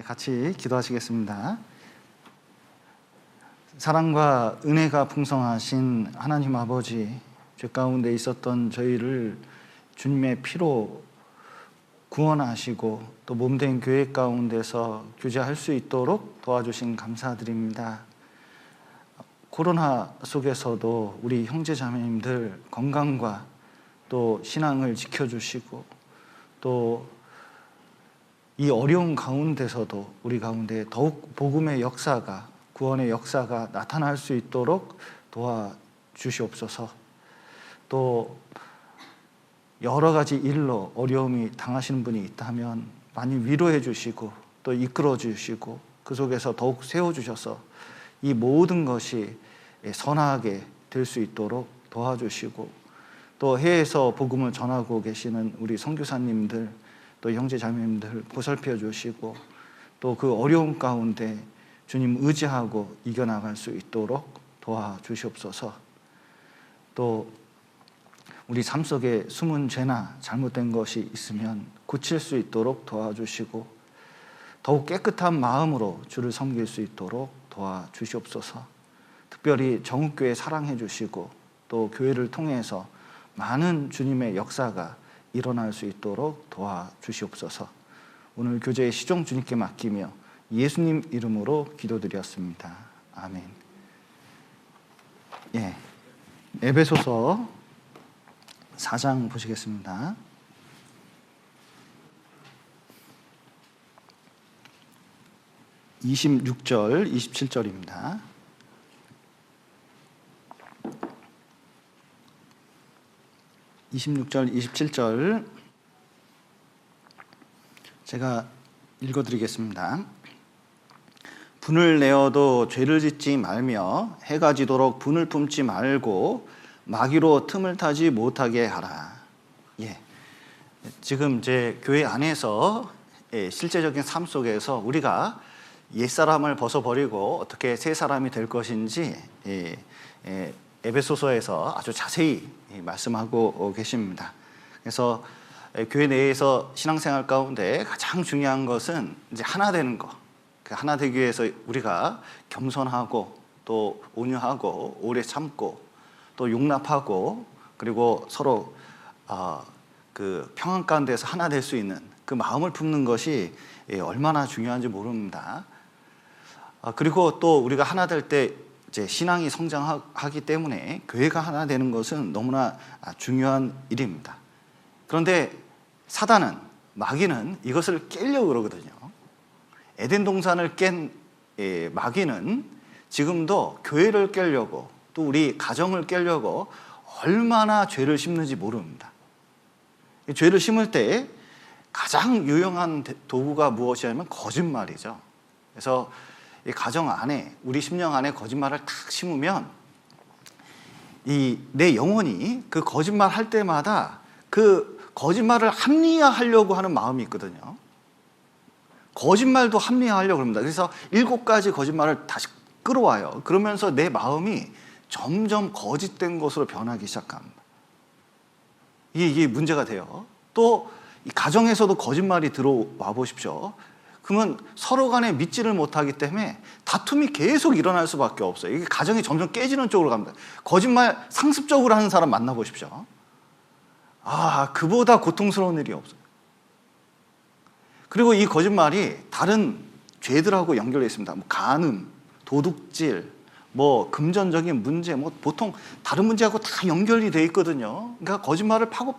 같이 기도하시겠습니다. 사랑과 은혜가 풍성하신 하나님 아버지, 죄 가운데 있었던 저희를 주님의 피로 구원하시고 또 몸된 교회 가운데서 교제할 수 있도록 도와주신 감사드립니다. 코로나 속에서도 우리 형제 자매님들 건강과 또 신앙을 지켜주시고 또 이 어려운 가운데서도 우리 가운데 더욱 복음의 역사가, 구원의 역사가 나타날 수 있도록 도와주시옵소서. 또 여러 가지 일로 어려움이 당하시는 분이 있다면 많이 위로해 주시고 또 이끌어 주시고 그 속에서 더욱 세워주셔서 이 모든 것이 선하게 될 수 있도록 도와주시고, 또 해외에서 복음을 전하고 계시는 우리 선교사님들 또 형제 자매님들 보살펴 주시고 또 그 어려움 가운데 주님 의지하고 이겨나갈 수 있도록 도와주시옵소서. 또 우리 삶 속에 숨은 죄나 잘못된 것이 있으면 고칠 수 있도록 도와주시고 더욱 깨끗한 마음으로 주를 섬길 수 있도록 도와주시옵소서. 특별히 정읍교회 사랑해 주시고 또 교회를 통해서 많은 주님의 역사가 일어날 수 있도록 도와주시옵소서. 오늘 교제의 시종 주님께 맡기며 예수님 이름으로 기도드렸습니다. 아멘. 에베소서 4장 보시겠습니다. 26절, 27절입니다. (26절) 27절 제가 읽어드리겠습니다. 분을 내어도 죄를 짓지 말며 해가 지도록 분을 품지 말고 마귀로 틈을 타지 못하게 하라. 지금 이제 교회 안에서 실제적인 삶 속에서 우리가 옛사람을 벗어버리고 어떻게 새 사람이 될 것인지 에베소서에서 아주 자세히 말씀하고 계십니다. 그래서 교회 내에서 신앙생활 가운데 가장 중요한 것은 이제 하나 되는 것. 하나 되기 위해서 우리가 겸손하고 또 온유하고 오래 참고 또 용납하고 그리고 서로 그 평안 가운데서 하나 될 수 있는 그 마음을 품는 것이 얼마나 중요한지 모릅니다. 그리고 또 우리가 하나 될 때 이제 신앙이 성장하기 때문에 교회가 하나 되는 것은 너무나 중요한 일입니다. 그런데 사단은, 마귀는 이것을 깨려고 그러거든요. 에덴 동산을 깬 마귀는 지금도 교회를 깨려고 또 우리 가정을 깨려고 얼마나 죄를 심는지 모릅니다. 죄를 심을 때 가장 유용한 도구가 무엇이냐면 거짓말이죠. 그래서 이 가정 안에, 우리 심령 안에 거짓말을 탁 심으면 내 영혼이 그 거짓말 할 때마다 그 거짓말을 합리화하려고 하는 마음이 있거든요. 거짓말도 합리화하려고 합니다. 그래서 7가지 거짓말을 다시 끌어와요. 그러면서 내 마음이 점점 거짓된 것으로 변하기 시작합니다. 이게 문제가 돼요. 또 이 가정에서도 거짓말이 들어와 보십시오. 그러면 서로 간에 믿지를 못하기 때문에 다툼이 계속 일어날 수밖에 없어요. 이게 가정이 점점 깨지는 쪽으로 갑니다. 거짓말 상습적으로 하는 사람 만나보십시오. 그보다 고통스러운 일이 없어요. 그리고 이 거짓말이 다른 죄들하고 연결되어 있습니다. 간음, 도둑질, 금전적인 문제, 보통 다른 문제하고 다 연결이 되어 있거든요. 그러니까 거짓말을 파고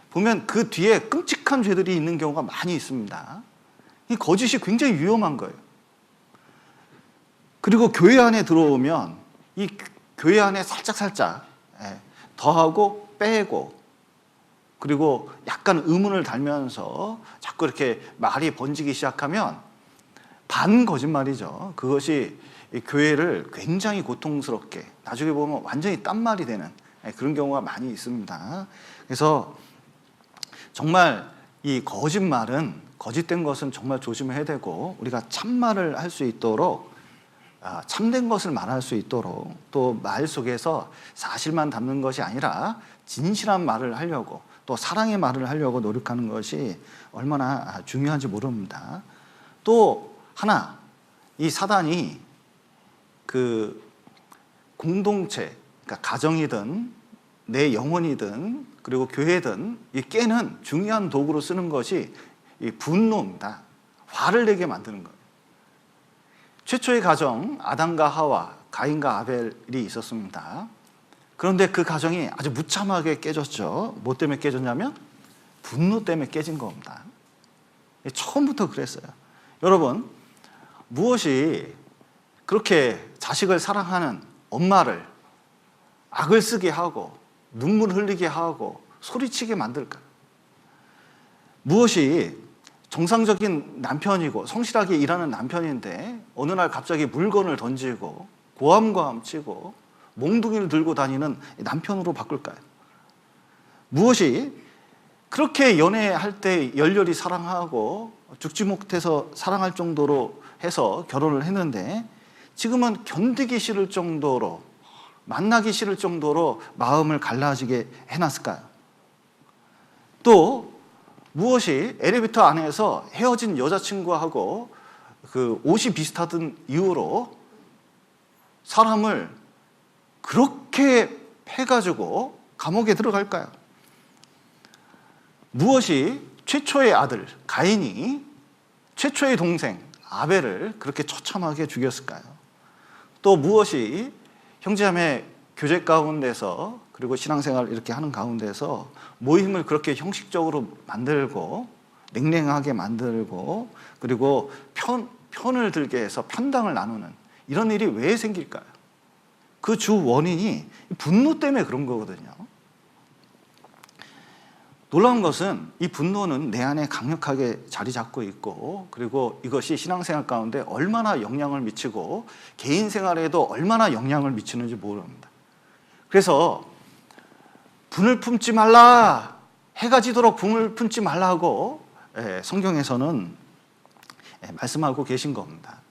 보면 그 뒤에 끔찍한 죄들이 있는 경우가 많이 있습니다. 이 거짓이 굉장히 위험한 거예요. 그리고 교회 안에 들어오면 이 교회 안에 살짝 더하고 빼고 그리고 약간 의문을 달면서 자꾸 이렇게 말이 번지기 시작하면 반 거짓말이죠. 그것이 이 교회를 굉장히 고통스럽게 나중에 보면 완전히 딴말이 되는 그런 경우가 많이 있습니다. 그래서 정말 이 거짓된 것은 정말 조심해야 되고 우리가 참말을 할 수 있도록 참된 것을 말할 수 있도록 또 말 속에서 사실만 담는 것이 아니라 진실한 말을 하려고 또 사랑의 말을 하려고 노력하는 것이 얼마나 중요한지 모릅니다. 또 하나, 이 사단이 그 공동체, 그러니까 가정이든 내 영혼이든 그리고 교회든 이 깨는 중요한 도구로 쓰는 것이 이 분노입니다. 화를 내게 만드는 거예요. 최초의 가정, 아담과 하와, 가인과 아벨이 있었습니다. 그런데 그 가정이 아주 무참하게 깨졌죠. 뭐 때문에 깨졌냐면 분노 때문에 깨진 겁니다. 처음부터 그랬어요. 여러분, 무엇이 그렇게 자식을 사랑하는 엄마를 악을 쓰게 하고 눈물 흘리게 하고 소리치게 만들까? 무엇이 정상적인 남편이고 성실하게 일하는 남편인데 어느 날 갑자기 물건을 던지고 고함고함 치고 몽둥이를 들고 다니는 남편으로 바꿀까요? 무엇이 그렇게 연애할 때 열렬히 사랑하고 죽지 못해서 사랑할 정도로 해서 결혼을 했는데 지금은 견디기 싫을 정도로, 만나기 싫을 정도로 마음을 갈라지게 해놨을까요? 또 무엇이 엘리베이터 안에서 헤어진 여자친구하고 그 옷이 비슷하던 이유로 사람을 그렇게 패가지고 감옥에 들어갈까요? 무엇이 최초의 아들 가인이 최초의 동생 아벨을 그렇게 처참하게 죽였을까요? 또 무엇이 형제자매 교제 가운데서 그리고 신앙생활 이렇게 하는 가운데서 모임을 그렇게 형식적으로 만들고 냉랭하게 만들고 그리고 편을 들게 해서 편당을 나누는 이런 일이 왜 생길까요? 그 주 원인이 분노 때문에 그런 거거든요. 놀라운 것은 이 분노는 내 안에 강력하게 자리 잡고 있고 그리고 이것이 신앙생활 가운데 얼마나 영향을 미치고 개인 생활에도 얼마나 영향을 미치는지 모릅니다. 그래서 분을 품지 말라, 해가 지도록 분을 품지 말라고 성경에서는 말씀하고 계신 겁니다.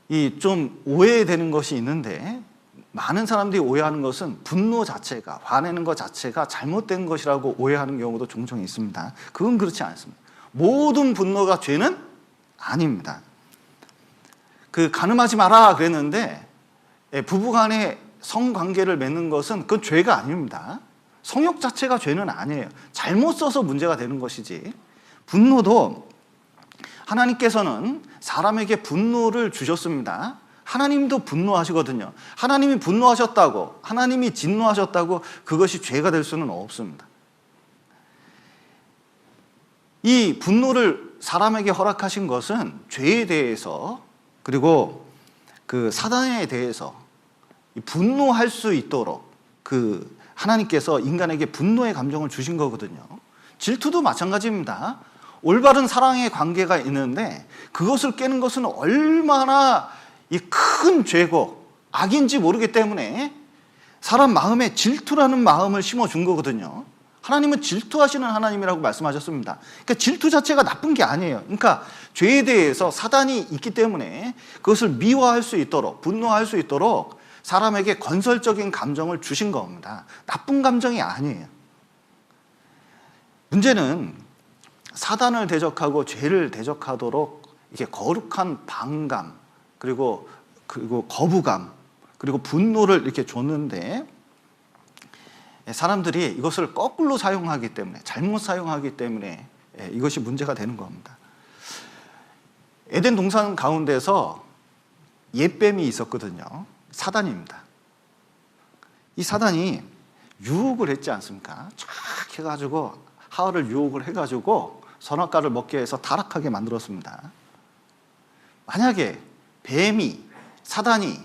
이 좀 오해되는 것이 있는데 많은 사람들이 오해하는 것은 분노 자체가, 화내는 것 자체가 잘못된 것이라고 오해하는 경우도 종종 있습니다. 그건 그렇지 않습니다. 모든 분노가 죄는 아닙니다. 그 가늠하지 마라 그랬는데 부부간에 성관계를 맺는 것은 그건 죄가 아닙니다. 성욕 자체가 죄는 아니에요. 잘못 써서 문제가 되는 것이지. 분노도 하나님께서는 사람에게 분노를 주셨습니다. 하나님도 분노하시거든요. 하나님이 분노하셨다고, 하나님이 진노하셨다고 그것이 죄가 될 수는 없습니다. 이 분노를 사람에게 허락하신 것은 죄에 대해서 그리고 그 사단에 대해서 분노할 수 있도록 그 하나님께서 인간에게 분노의 감정을 주신 거거든요. 질투도 마찬가지입니다. 올바른 사랑의 관계가 있는데 그것을 깨는 것은 얼마나 이 큰 죄고 악인지 모르기 때문에 사람 마음에 질투라는 마음을 심어준 거거든요. 하나님은 질투하시는 하나님이라고 말씀하셨습니다. 그러니까 질투 자체가 나쁜 게 아니에요. 그러니까 죄에 대해서 사단이 있기 때문에 그것을 미워할 수 있도록, 분노할 수 있도록 사람에게 건설적인 감정을 주신 겁니다. 나쁜 감정이 아니에요. 문제는 사단을 대적하고 죄를 대적하도록 이렇게 거룩한 반감, 그리고 거부감, 그리고 분노를 이렇게 줬는데 사람들이 이것을 거꾸로 사용하기 때문에, 잘못 사용하기 때문에 이것이 문제가 되는 겁니다. 에덴 동산 가운데서 옛뱀이 있었거든요. 사단입니다. 이 사단이 유혹을 했지 않습니까? 쫙 해가지고 하와를 유혹을 해가지고 선악과를 먹게 해서 타락하게 만들었습니다. 만약에 뱀이, 사단이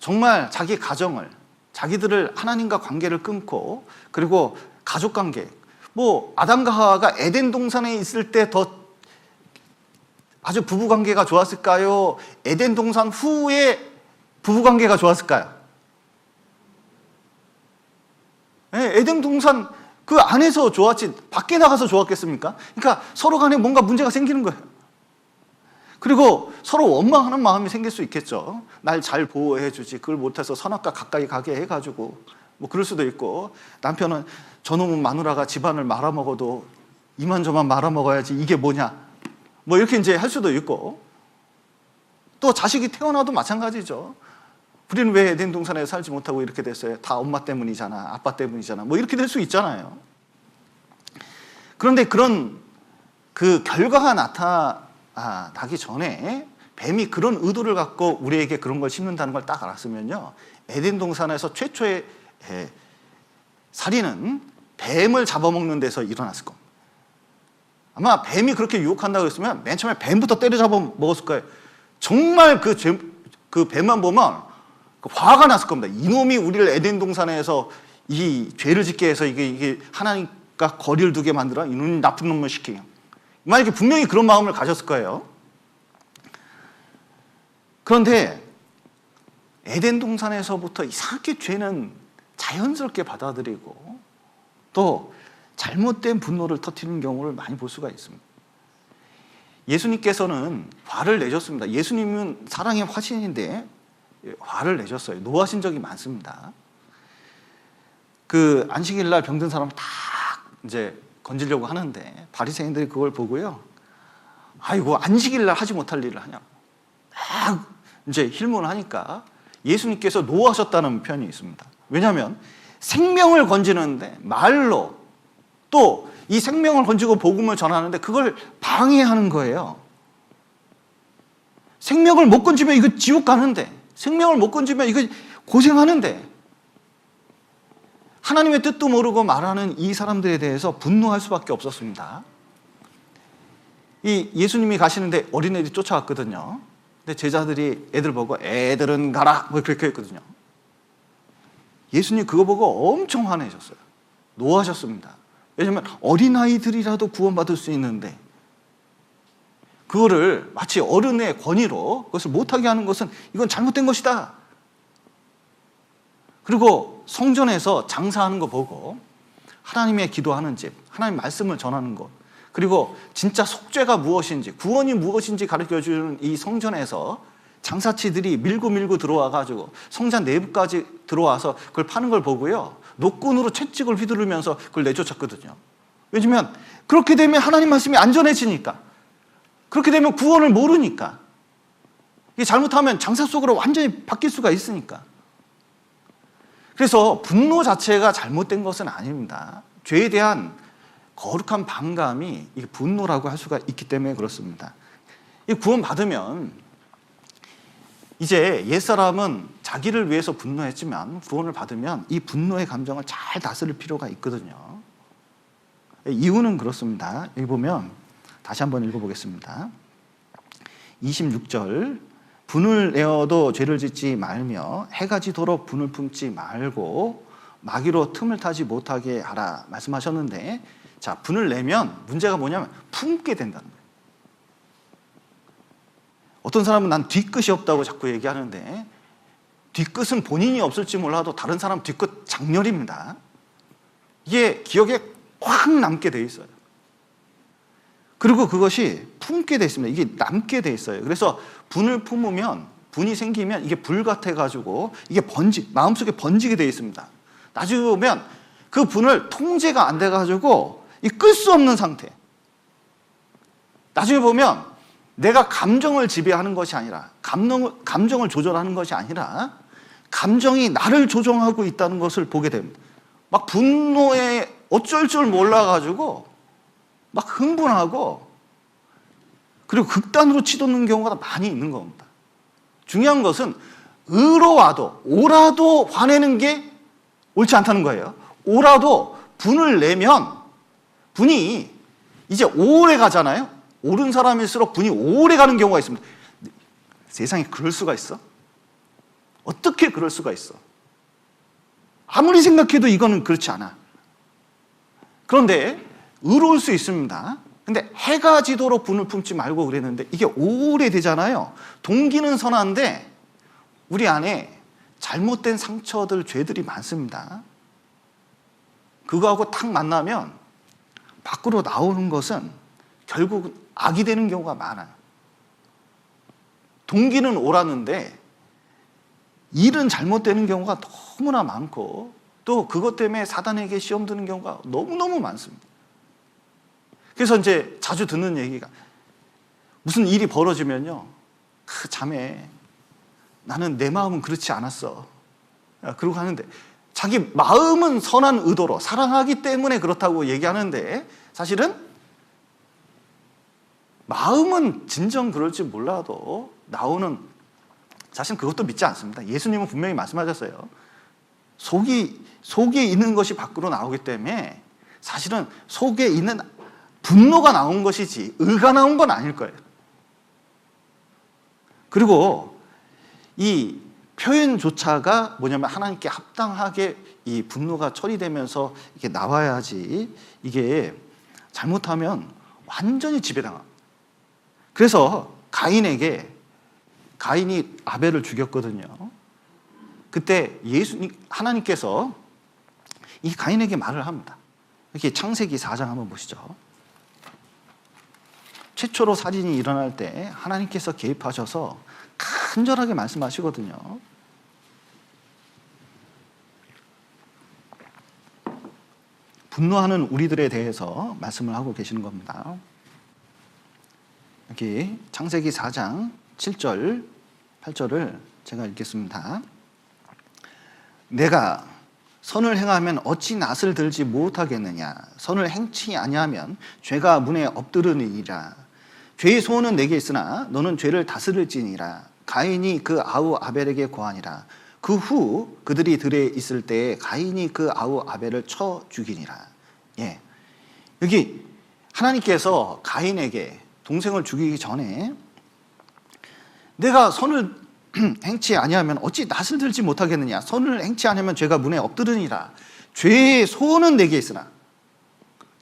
정말 자기 가정을, 자기들을 하나님과 관계를 끊고 그리고 가족관계, 뭐 아담과 하와가 에덴 동산에 있을 때 더 아주 부부관계가 좋았을까요? 에덴 동산 후에 부부관계가 좋았을까요? 네, 에덴 동산 그 안에서 좋았지 밖에 나가서 좋았겠습니까? 그러니까 서로 간에 뭔가 문제가 생기는 거예요. 그리고 서로 원망하는 마음이 생길 수 있겠죠. 날 잘 보호해 주지, 그걸 못해서 선악과 가까이 가게 해가지고 뭐 그럴 수도 있고, 남편은 저놈은 마누라가 집안을 말아먹어도 이만저만 말아먹어야지 이게 뭐냐, 뭐 이렇게 이제 할 수도 있고, 또 자식이 태어나도 마찬가지죠. 우리는 왜 에덴 동산에 살지 못하고 이렇게 됐어요? 다 엄마 때문이잖아, 아빠 때문이잖아, 뭐 이렇게 될 수 있잖아요. 그런데 그런 그 결과가 나타나기 전에 뱀이 그런 의도를 갖고 우리에게 그런 걸 심는다는 걸 딱 알았으면요, 에덴 동산에서 최초의 살인은 뱀을 잡아먹는 데서 일어났을 겁니다. 아마 뱀이 그렇게 유혹한다고 그랬으면 맨 처음에 뱀부터 때려 잡아먹었을 거예요. 정말 그 뱀만 보면 화가 났을 겁니다. 이놈이 우리를 에덴 동산에서 이 죄를 짓게 해서 이게 하나님과 거리를 두게 만들어, 이놈이 나쁜 놈을 시키요. 만약에 분명히 그런 마음을 가졌을 거예요. 그런데 에덴 동산에서부터 이상하게 죄는 자연스럽게 받아들이고 또 잘못된 분노를 터뜨리는 경우를 많이 볼 수가 있습니다. 예수님께서는 화를 내셨습니다. 예수님은 사랑의 화신인데 화를 내셨어요. 노하신 적이 많습니다. 그 안식일 날 병든 사람을 다 이제 건지려고 하는데 바리새인들이 그걸 보고요, 아이고 안식일 날 하지 못할 일을 하냐고 막 이제 힐문을 하니까 예수님께서 노하셨다는 표현이 있습니다. 왜냐하면 생명을 건지는데 말로 또 이 생명을 건지고 복음을 전하는데 그걸 방해하는 거예요. 생명을 못 건지면 이거 지옥 가는데, 생명을 못 건지면 이거 고생하는데, 하나님의 뜻도 모르고 말하는 이 사람들에 대해서 분노할 수밖에 없었습니다. 이 예수님이 가시는데 어린애들이 쫓아왔거든요. 근데 제자들이 애들 보고 애들은 가라 뭐 그렇게 했거든요. 예수님 그거 보고 엄청 화내셨어요. 노하셨습니다. 왜냐하면 어린아이들이라도 구원받을 수 있는데 그거를 마치 어른의 권위로 그것을 못하게 하는 것은 이건 잘못된 것이다. 그리고 성전에서 장사하는 거 보고 하나님의 기도하는 집, 하나님 말씀을 전하는 것, 그리고 진짜 속죄가 무엇인지, 구원이 무엇인지 가르쳐주는 이 성전에서 장사치들이 밀고 들어와가지고 성전 내부까지 들어와서 그걸 파는 걸 보고요, 노끈으로 채찍을 휘두르면서 그걸 내쫓았거든요. 왜냐면 그렇게 되면 하나님 말씀이 안전해지니까, 그렇게 되면 구원을 모르니까, 이게 잘못하면 장사 속으로 완전히 바뀔 수가 있으니까. 그래서 분노 자체가 잘못된 것은 아닙니다. 죄에 대한 거룩한 반감이 이게 분노라고 할 수가 있기 때문에 그렇습니다. 이 구원 받으면 이제 옛사람은 자기를 위해서 분노했지만 구원을 받으면 이 분노의 감정을 잘 다스릴 필요가 있거든요. 이유는 그렇습니다. 여기 보면 다시 한번 읽어보겠습니다. 26절, 분을 내어도 죄를 짓지 말며 해가 지도록 분을 품지 말고 마귀로 틈을 타지 못하게 하라 말씀하셨는데, 자, 분을 내면 문제가 뭐냐면 품게 된다는 거예요. 어떤 사람은 난 뒤끝이 없다고 자꾸 얘기하는데, 뒤끝은 본인이 없을지 몰라도 다른 사람 뒤끝 장렬입니다. 이게 기억에 확 남게 돼 있어요. 그리고 그것이 품게 돼 있습니다. 이게 남게 돼 있어요. 그래서 분을 품으면, 분이 생기면 이게 불 같아가지고 이게 마음속에 번지게 돼 있습니다. 나중에 보면 그 분을 통제가 안 돼가지고 끌 수 없는 상태. 나중에 보면 내가 감정을 지배하는 것이 아니라, 감정을 조절하는 것이 아니라 감정이 나를 조종하고 있다는 것을 보게 됩니다. 막 분노에 어쩔 줄 몰라가지고 막 흥분하고, 그리고 극단으로 치솟는 경우가 많이 있는 겁니다. 중요한 것은 오라도 화내는 게 옳지 않다는 거예요. 오라도 분을 내면 분이 이제 오래 가잖아요. 옳은 사람일수록 분이 오래 가는 경우가 있습니다. 세상에 그럴 수가 있어? 어떻게 그럴 수가 있어? 아무리 생각해도 이거는 그렇지 않아. 그런데 의로울 수 있습니다. 근데 해가 지도록 분을 품지 말고 그랬는데 이게 오래 되잖아요. 동기는 선한데 우리 안에 잘못된 상처들, 죄들이 많습니다. 그거하고 딱 만나면 밖으로 나오는 것은 결국 악이 되는 경우가 많아요. 동기는 옳았는데 일은 잘못되는 경우가 너무나 많고, 또 그것 때문에 사단에게 시험 드는 경우가 너무너무 많습니다. 그래서 이제 자주 듣는 얘기가, 무슨 일이 벌어지면요, 자매, 나는 내 마음은 그렇지 않았어. 그러고 하는데, 자기 마음은 선한 의도로 사랑하기 때문에 그렇다고 얘기하는데, 사실은 마음은 진정 그럴지 몰라도 나오는, 사실 그것도 믿지 않습니다. 예수님은 분명히 말씀하셨어요. 속에 있는 것이 밖으로 나오기 때문에 사실은 속에 있는 분노가 나온 것이지 의가 나온 건 아닐 거예요. 그리고 이 표현조차가 뭐냐면 하나님께 합당하게 이 분노가 처리되면서 이게 나와야지, 이게 잘못하면 완전히 지배당합니다. 그래서 가인이 아벨을 죽였거든요. 그때 하나님께서 이 가인에게 말을 합니다. 이렇게 창세기 4장 한번 보시죠. 최초로 살인이 일어날 때 하나님께서 개입하셔서 간절하게 말씀하시거든요. 분노하는 우리들에 대해서 말씀을 하고 계시는 겁니다. 여기 창세기 4장 7절, 8절을 제가 읽겠습니다. 내가 선을 행하면 어찌 낯을 들지 못하겠느냐. 선을 행치 아니하면 죄가 문에 엎드르니라. 죄의 소원은 내게 있으나 너는 죄를 다스릴지니라. 가인이 그 아우 아벨에게 고하니라. 그 후 그들이 들에 있을 때에 가인이 그 아우 아벨을 쳐 죽이니라. 예. 여기 하나님께서 가인에게, 동생을 죽이기 전에, 내가 선을 행치 아니하면 어찌 낯을 들지 못하겠느냐. 선을 행치 아니하면 죄가 문에 엎드르니라. 죄의 소원은 내게 있으나,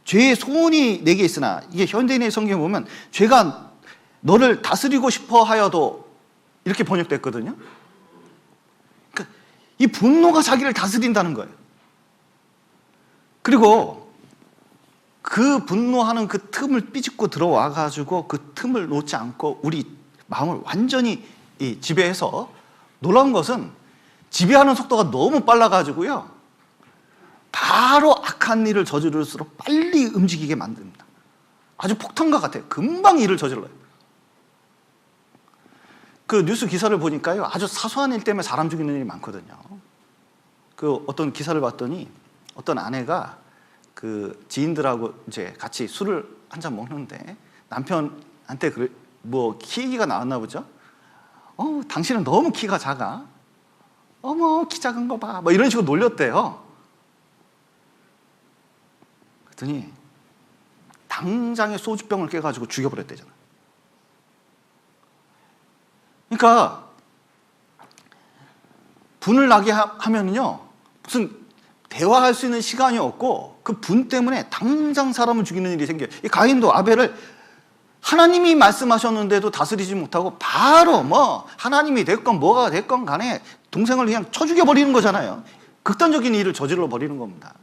죄의 소원이 내게 있으나, 이게 현대인의 성경에 보면 죄가 너를 다스리고 싶어 하여도 이렇게 번역됐거든요. 그러니까 이 분노가 자기를 다스린다는 거예요. 그리고 그 분노하는 그 틈을 삐집고 들어와 가지고 그 틈을 놓지 않고 우리 마음을 완전히 지배해서, 놀라운 것은 지배하는 속도가 너무 빨라가지고요, 바로 악한 일을 저지를수록 빨리 움직이게 만듭니다. 아주 폭탄과 같아요. 금방 일을 저질러요. 그 뉴스 기사를 보니까요, 아주 사소한 일 때문에 사람 죽이는 일이 많거든요. 그 어떤 기사를 봤더니 어떤 아내가 그 지인들하고 이제 같이 술을 한잔 먹는데 남편한테 키 얘기가 나왔나 보죠. 당신은 너무 키가 작아. 어머, 키 작은 거 봐. 뭐 이런 식으로 놀렸대요. 그랬더니 당장에 소주병을 깨가지고 죽여버렸대잖아요. 그러니까 분을 나게 하면요, 무슨 대화할 수 있는 시간이 없고 그 분 때문에 당장 사람을 죽이는 일이 생겨요. 이 가인도 아벨을 하나님이 말씀하셨는데도 다스리지 못하고 바로 하나님이 됐건 뭐가 됐건 간에 동생을 그냥 쳐 죽여버리는 거잖아요. 극단적인 일을 저질러 버리는 겁니다.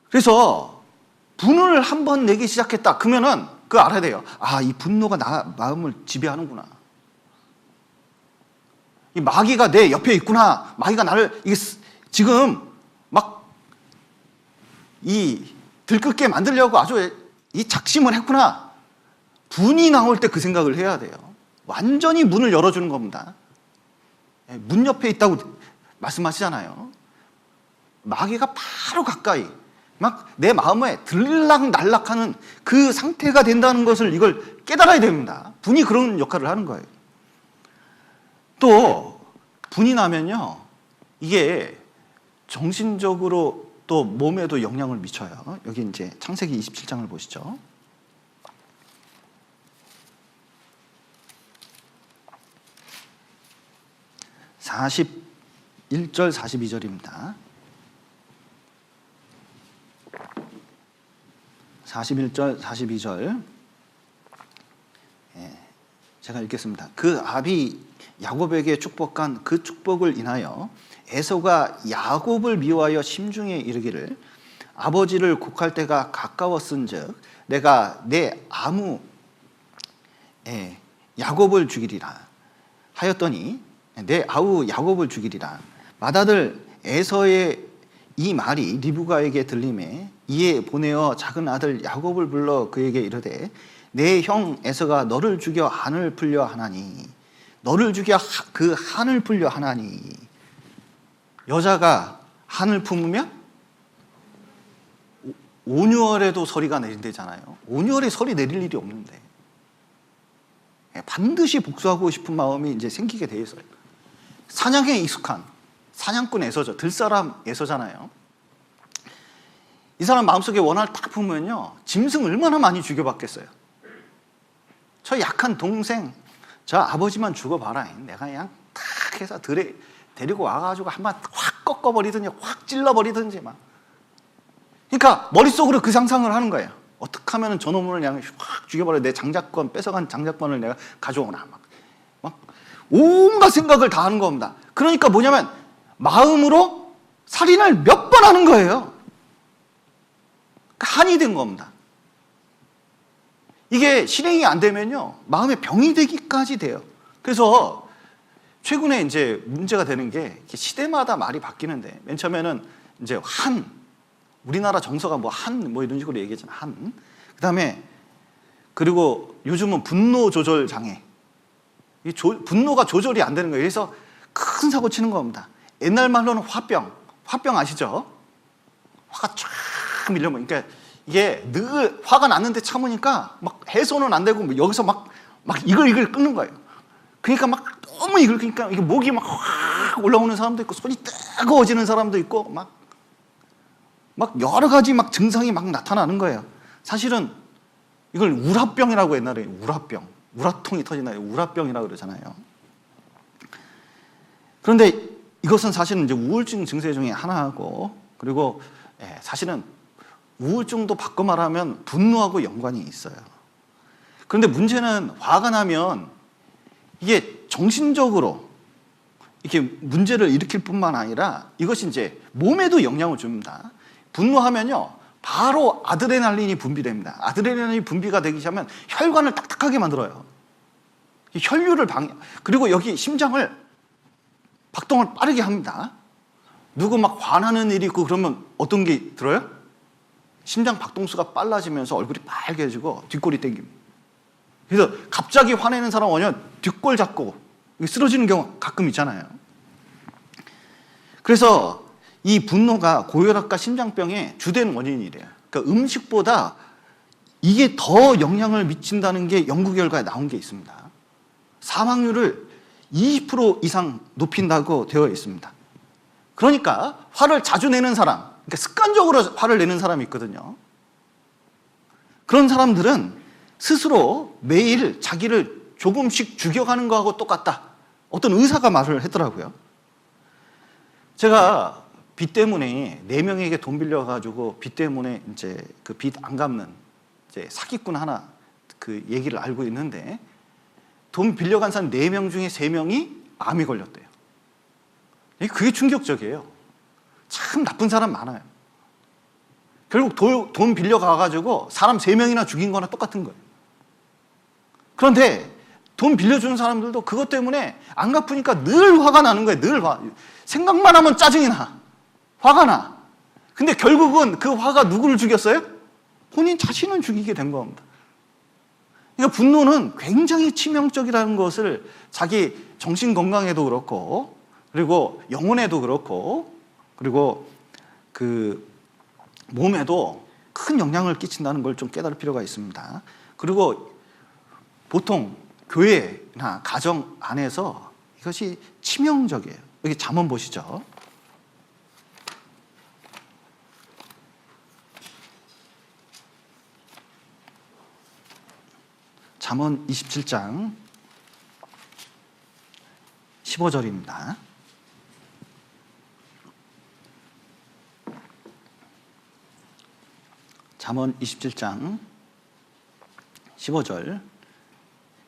그래서 분을 한번 내기 시작했다 그러면은 그거 알아야 돼요. 이 분노가 나 마음을 지배하는구나. 이 마귀가 내 옆에 있구나. 마귀가 나를 지금 들끓게 만들려고 아주 이 작심을 했구나. 분이 나올 때 그 생각을 해야 돼요. 완전히 문을 열어주는 겁니다. 문 옆에 있다고 말씀하시잖아요. 마귀가 바로 가까이 내 마음에 들락날락하는 그 상태가 된다는 것을 이걸 깨달아야 됩니다. 분이 그런 역할을 하는 거예요. 또 분이 나면요, 이게 정신적으로 또 몸에도 영향을 미쳐요. 여기 이제 창세기 27장을 보시죠. 41절 42절입니다. 41절 42절 제가 읽겠습니다. 그 아비 야곱에게 축복한 그 축복을 인하여 에서가 야곱을 미워하여 심중에 이르기를 아버지를 곡할 때가 가까웠은즉 내가 내 아무 야곱을 죽이리라 하였더니 내 아우 야곱을 죽이리라. 맏아들 에서의 이 말이 리브가에게 들림에 이에 보내어 작은 아들 야곱을 불러 그에게 이르되 내 형 에서가 너를 죽여 한을 풀려 하나니 너를 죽여 그 한을 풀려 하나니. 여자가 한을 품으면 온유월에도 서리가 내린대잖아요. 온유월에 서리 내릴 일이 없는데 반드시 복수하고 싶은 마음이 이제 생기게 돼 있어요. 사냥에 익숙한 사냥꾼 에서죠. 들사람 에서잖아요. 이 사람 마음속에 원한을 딱 품으면요, 짐승 얼마나 많이 죽여봤겠어요. 저 약한 동생, 저 아버지만 죽어봐라. 내가 그냥 탁 해서 데리고 와가지고 한번 확 꺾어버리든지 확 찔러버리든지 막. 그러니까 머릿속으로 그 상상을 하는 거예요. 어떻게 하면 저놈을 그냥 확 죽여버려. 내 장자권, 뺏어간 장자권을 내가 가져오나. 막 온갖 생각을 다 하는 겁니다. 그러니까 뭐냐면 마음으로 살인을 몇 번 하는 거예요. 한이 된 겁니다. 이게 실행이 안 되면요, 마음에 병이 되기까지 돼요. 그래서 최근에 이제 문제가 되는 게 시대마다 말이 바뀌는데, 맨 처음에는 이제 우리나라 정서가 뭐 이런 식으로 얘기했잖아요. 그 다음에 그리고 요즘은 분노 조절 장애. 분노가 조절이 안 되는 거예요. 그래서 큰 사고 치는 겁니다. 옛날 말로는 화병 아시죠? 화가 쫙 밀려면, 그러니까 이게 늘 화가 났는데 참으니까 막 해소는 안 되고 여기서 막 이글 끊는 거예요. 그러니까 막 너무 그러니까 이게 목이 막 확 올라오는 사람도 있고 손이 뜨거워지는 사람도 있고 막 여러 가지 막 증상이 막 나타나는 거예요. 사실은 이걸 우라병이라고 옛날에 우라통이 터진다. 우라병이라고 그러잖아요. 그런데 이것은 사실은 이제 우울증 증세 중에 하나고, 그리고 사실은 우울증도 바꿔 말하면 분노하고 연관이 있어요. 그런데 문제는 화가 나면 이게 정신적으로 이렇게 문제를 일으킬 뿐만 아니라 이것이 이제 몸에도 영향을 줍니다. 분노하면요, 바로 아드레날린이 분비됩니다. 아드레날린이 분비가 되기 시작하면 혈관을 딱딱하게 만들어요. 혈류를 그리고 여기 심장을 박동을 빠르게 합니다. 누구 막 화나는 일이 있고 그러면 어떤 게 들어요? 심장 박동수가 빨라지면서 얼굴이 빨개지고 뒷골이 땡깁니다. 그래서 갑자기 화내는 사람 오면 뒷골 잡고 쓰러지는 경우 가끔 있잖아요. 그래서 이 분노가 고혈압과 심장병의 주된 원인이래요. 그러니까 음식보다 이게 더 영향을 미친다는 게 연구 결과에 나온 게 있습니다. 사망률을 20% 이상 높인다고 되어 있습니다. 그러니까 화를 자주 내는 사람, 그러니까 습관적으로 화를 내는 사람이 있거든요. 그런 사람들은 스스로 매일 자기를 조금씩 죽여가는 거하고 똑같다. 어떤 의사가 말을 했더라고요. 제가 빚 때문에 4명에게 돈 빌려가지고 빚 때문에 이제 그 빚 안 갚는 이제 사기꾼 하나 그 얘기를 알고 있는데, 돈 빌려간 사람 4명 중에 3명이 암이 걸렸대요. 그게 충격적이에요. 참 나쁜 사람 많아요. 결국 돈 빌려가가지고 사람 3명이나 죽인 거나 똑같은 거예요. 그런데 돈 빌려주는 사람들도 그것 때문에 안 갚으니까 늘 화가 나는 거예요. 생각만 하면 짜증이 나. 화가 나. 근데 결국은 그 화가 누구를 죽였어요? 본인 자신을 죽이게 된 겁니다. 그러니까 분노는 굉장히 치명적이라는 것을 자기 정신 건강에도 그렇고, 그리고 영혼에도 그렇고, 그리고 그 몸에도 큰 영향을 끼친다는 걸 좀 깨달을 필요가 있습니다. 그리고 보통 교회나 가정 안에서 이것이 치명적이에요. 여기 잠언 보시죠. 잠언 27장 15절입니다. 잠언 27장 15절.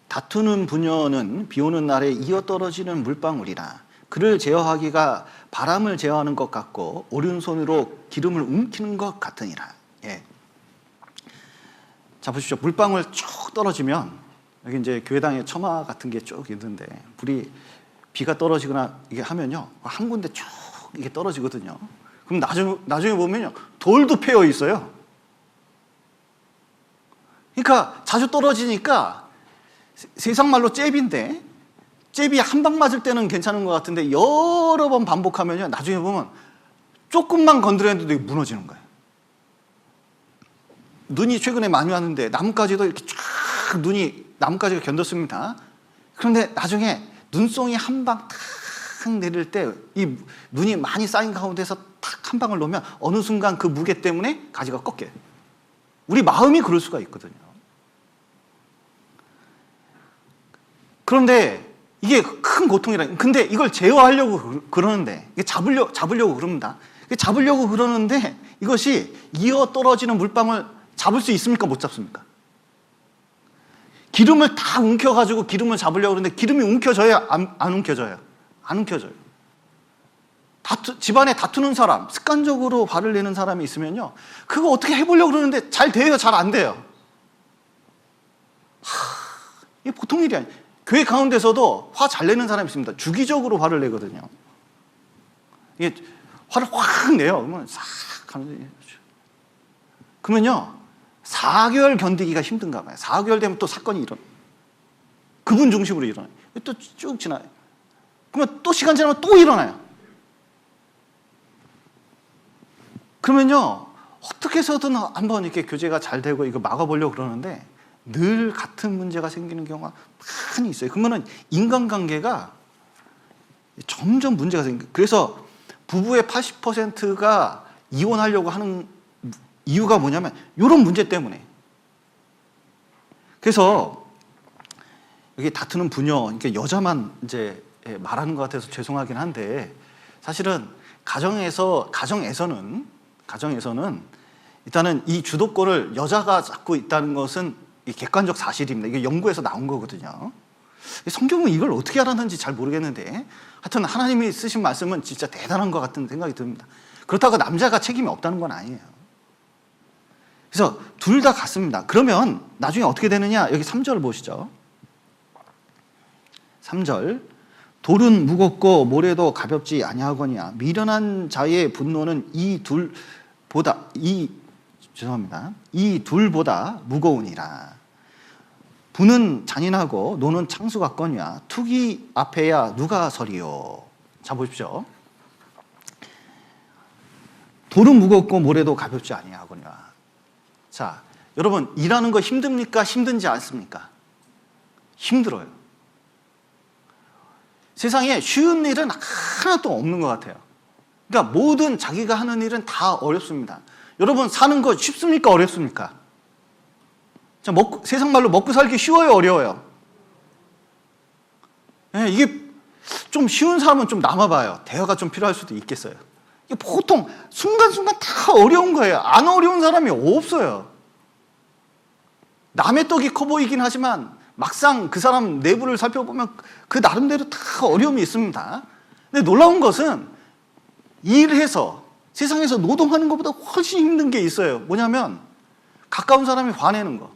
다투는 부녀는 비 오는 날에 이어 떨어지는 물방울이라. 그를 제어하기가 바람을 제어하는 것 같고 오른손으로 기름을 움키는 것 같으니라. 예. 자, 보십시오. 물방울 쭉 떨어지면 여기 이제 교회당에 처마 같은 게 쭉 있는데, 비가 떨어지거나 이게 하면요, 한 군데 쭉 이게 떨어지거든요. 그럼 그럼 나중에 보면요, 돌도 패여 있어요. 그러니까 자주 떨어지니까 세상 말로 잽인데, 잽이 한 방 맞을 때는 괜찮은 것 같은데 여러 번 반복하면요, 나중에 보면 조금만 건드렸는데 무너지는 거예요. 눈이 최근에 많이 왔는데 나뭇가지도 이렇게 쫙 나뭇가지가 견뎠습니다. 그런데 나중에 눈송이 한 방 탁 내릴 때 이 눈이 많이 쌓인 가운데서 탁 한 방을 놓으면 어느 순간 그 무게 때문에 가지가 꺾여요. 우리 마음이 그럴 수가 있거든요. 그런데 이게 큰 고통이라. 근데 이걸 제어하려고 그러는데, 이게 잡으려고 그럽니다. 잡으려고 그러는데 이것이 이어 떨어지는 물방울 잡을 수 있습니까? 못 잡습니까? 기름을 다 움켜가지고 기름을 잡으려고 그러는데 기름이 움켜져요? 안 움켜져요? 안 움켜져요. 집안에 다투는 사람, 습관적으로 화를 내는 사람이 있으면요, 그거 어떻게 해보려고 그러는데 잘 돼요? 잘 안 돼요? 이게 보통 일이 아니에요. 교회 가운데서도 화 잘 내는 사람이 있습니다. 주기적으로 화를 내거든요. 이게 화를 확 내요. 그러면 싹 가면서, 그러면요, 4개월 견디기가 힘든가 봐요. 4개월 되면 또 사건이 일어나요. 그분 중심으로 일어나요. 또 쭉 지나요. 그러면 또 시간 지나면 또 일어나요. 그러면요, 어떻게 해서든 한번 이렇게 교제가 잘 되고 이거 막아보려고 그러는데 늘 같은 문제가 생기는 경우가 많이 있어요. 그러면은 인간관계가 점점 문제가 생겨요. 그래서 부부의 80%가 이혼하려고 하는 이유가 뭐냐면 이런 문제 때문에. 그래서 여기 다투는 부녀, 그러니까 여자만 이제 말하는 것 같아서 죄송하긴 한데, 사실은 가정에서는 일단은 이 주도권을 여자가 잡고 있다는 것은 객관적 사실입니다. 이게 연구에서 나온 거거든요. 성경은 이걸 어떻게 알았는지 잘 모르겠는데, 하여튼 하나님이 쓰신 말씀은 진짜 대단한 것 같은 생각이 듭니다. 그렇다고 남자가 책임이 없다는 건 아니에요. 그래서 둘 다 같습니다. 그러면 나중에 어떻게 되느냐? 여기 3절 보시죠. 3절. 돌은 무겁고 모래도 가볍지 아니하거니와 미련한 자의 분노는 이 둘보다 무거우니라. 부는 잔인하고 노는 창수 같거니와 투기 앞에야 누가 서리요. 자 보십시오. 돌은 무겁고 모래도 가볍지 아니하거니와. 자, 여러분, 일하는 거 힘듭니까? 힘든지 않습니까? 힘들어요. 세상에 쉬운 일은 하나도 없는 것 같아요. 그러니까 모든 자기가 하는 일은 다 어렵습니다. 여러분, 사는 거 쉽습니까? 어렵습니까? 자, 세상 말로 먹고 살기 쉬워요? 어려워요? 네, 이게 좀 쉬운 사람은 좀 남아봐요. 대화가 좀 필요할 수도 있겠어요. 이게 보통 순간순간 다 어려운 거예요. 안 어려운 사람이 없어요. 남의 떡이 커 보이긴 하지만 막상 그 사람 내부를 살펴보면 그 나름대로 다 어려움이 있습니다. 근데 놀라운 것은 일해서 세상에서 노동하는 것보다 훨씬 힘든 게 있어요. 뭐냐면 가까운 사람이 화내는 거.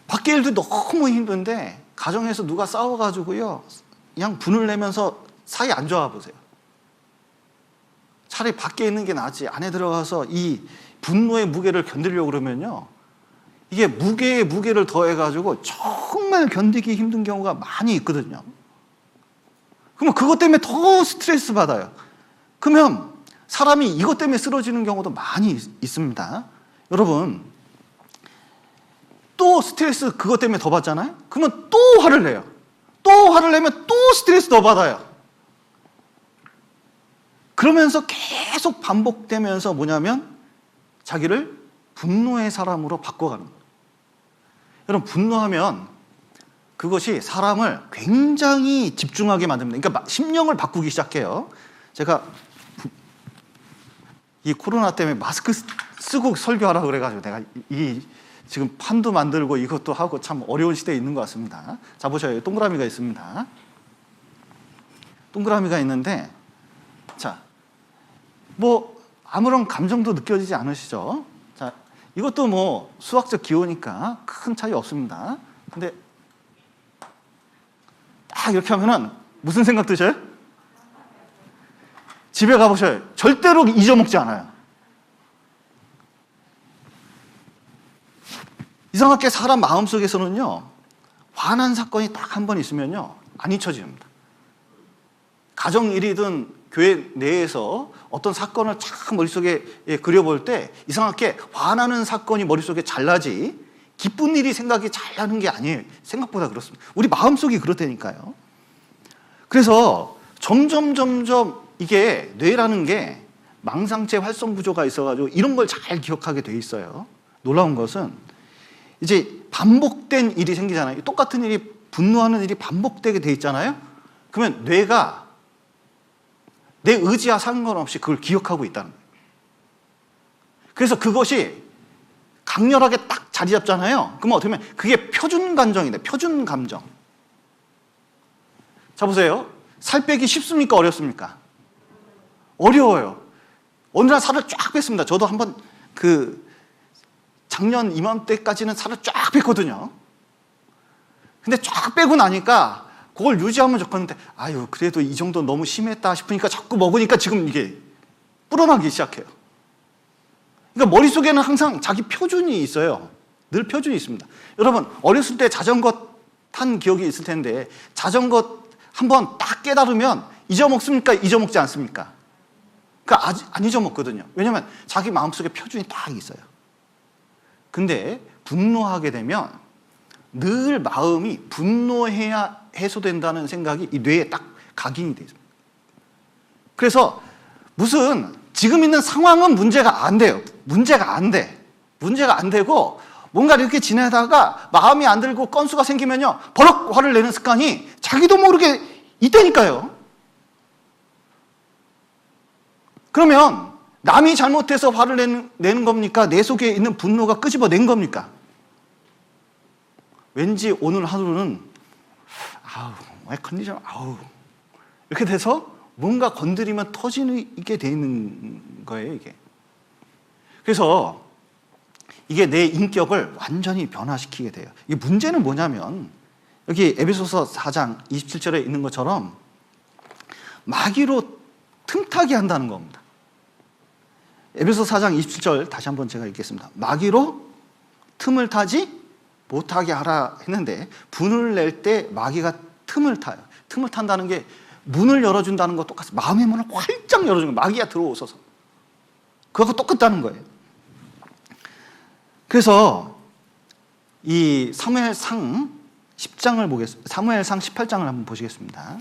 밖에 일도 너무 힘든데 가정에서 누가 싸워가지고요, 그냥 분을 내면서 사이 안 좋아 보세요. 차라리 밖에 있는 게 낫지. 안에 들어가서 이 분노의 무게를 견디려고 그러면요, 이게 무게에 무게를 더해가지고 정말 견디기 힘든 경우가 많이 있거든요. 그러면 그것 때문에 더 스트레스 받아요. 그러면 사람이 이것 때문에 쓰러지는 경우도 많이 있습니다. 여러분, 또 스트레스 그것 때문에 더 받잖아요? 그러면 또 화를 내요. 또 화를 내면 또 스트레스 더 받아요. 그러면서 계속 반복되면서 뭐냐면 자기를 분노의 사람으로 바꿔가는 거예요. 여러분, 분노하면 그것이 사람을 굉장히 집중하게 만듭니다. 그러니까 심령을 바꾸기 시작해요. 제가 이 코로나 때문에 마스크 쓰고 설교하라 그래가지고 내가 지금 판도 만들고 이것도 하고 참 어려운 시대에 있는 것 같습니다. 자, 보셔요. 동그라미가 있습니다. 동그라미가 있는데, 자, 뭐 아무런 감정도 느껴지지 않으시죠? 자, 이것도 뭐 수학적 기호니까 큰 차이 없습니다. 근데 딱 이렇게 하면은 무슨 생각 드셔요? 집에 가보셔요. 절대로 잊어먹지 않아요. 이상하게 사람 마음속에서는요, 화난 사건이 딱 한 번 있으면요, 안 잊혀집니다. 가정 일이든 교회 내에서 어떤 사건을 쫙 머릿속에 그려볼 때 이상하게 화나는 사건이 머릿속에 잘 나지 기쁜 일이 생각이 잘 나는 게 아니에요. 생각보다 그렇습니다. 우리 마음속이 그렇다니까요. 그래서 점점 이게 뇌라는 게 망상체 활성 구조가 있어가지고 이런 걸 잘 기억하게 돼 있어요. 놀라운 것은 이제 반복된 일이 생기잖아요. 똑같은 일이, 분노하는 일이 반복되게 돼 있잖아요. 그러면 뇌가 내 의지와 상관없이 그걸 기억하고 있다는 거예요. 그래서 그것이 강렬하게 딱 자리 잡잖아요. 그러면 어떻게 보면 그게 표준 감정인데, 표준 감정. 자, 보세요. 살 빼기 쉽습니까? 어렵습니까? 어려워요. 어느 날 살을 쫙 뺐습니다. 저도 한번 작년 이맘때까지는 살을 쫙 뺐거든요. 근데 쫙 빼고 나니까 그걸 유지하면 좋겠는데, 아유, 그래도 이 정도 너무 심했다 싶으니까 자꾸 먹으니까 지금 이게 불어나기 시작해요. 그러니까 머릿속에는 항상 자기 표준이 있어요. 늘 표준이 있습니다. 여러분, 어렸을 때 자전거 탄 기억이 있을 텐데, 자전거 한번 딱 깨달으면 잊어먹습니까? 잊어먹지 않습니까? 그러니까 안 잊어먹거든요. 왜냐하면 자기 마음속에 표준이 딱 있어요. 근데 분노하게 되면 늘 마음이 분노해야 해소된다는 생각이 이 뇌에 딱 각인이 되어 있습니다. 그래서 무슨 지금 있는 상황은 문제가 안 돼요. 문제가 안 돼. 문제가 안 되고 뭔가 이렇게 지내다가 마음이 안 들고 건수가 생기면요, 버럭 화를 내는 습관이 자기도 모르게 있다니까요. 그러면 남이 잘못해서 화를 내는 겁니까? 내 속에 있는 분노가 끄집어낸 겁니까? 왠지 오늘 하루는 왜 컨디션 이렇게 돼서 뭔가 건드리면 터지게 돼 있는 거예요, 이게. 그래서 이게 내 인격을 완전히 변화시키게 돼요. 이 문제는 뭐냐면 여기 에베소서 4장 27절에 있는 것처럼 마귀로 틈타게 한다는 겁니다. 에베소 4장 27절 다시 한번 제가 읽겠습니다. 마귀로 틈을 타지 못하게 하라 했는데, 분을 낼 때 마귀가 틈을 타요. 틈을 탄다는 게 문을 열어준다는 거 똑같아요. 마음의 문을 활짝 열어주는 거예요. 마귀가 들어오셔서. 그거하고 똑같다는 거예요. 그래서 이 사무엘상 10장을 보겠습니다. 사무엘상 18장을 한번 보시겠습니다.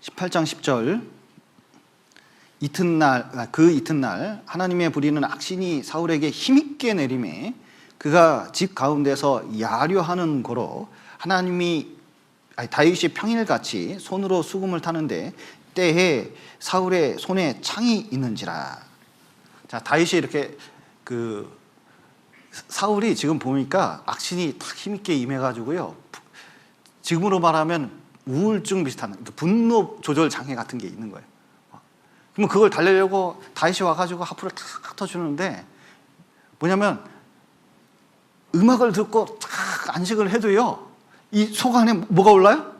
18장 10절. 그 이튿날 하나님의 부리는 악신이 사울에게 힘있게 내림에 그가 집 가운데서 야류하는 고로 다윗이 평일같이 손으로 수금을 타는데 때에 사울의 손에 창이 있는지라. 자, 다윗이 이렇게 사울이 지금 보니까 악신이 딱 힘있게 임해가지고요, 지금으로 말하면 우울증 비슷한 분노 조절 장애 같은 게 있는 거예요. 그러면 그걸 달래려고 다윗이 와가지고 하프를 탁 터주는데, 뭐냐면 음악을 듣고 탁 안식을 해도요, 이 속 안에 뭐가 올라요?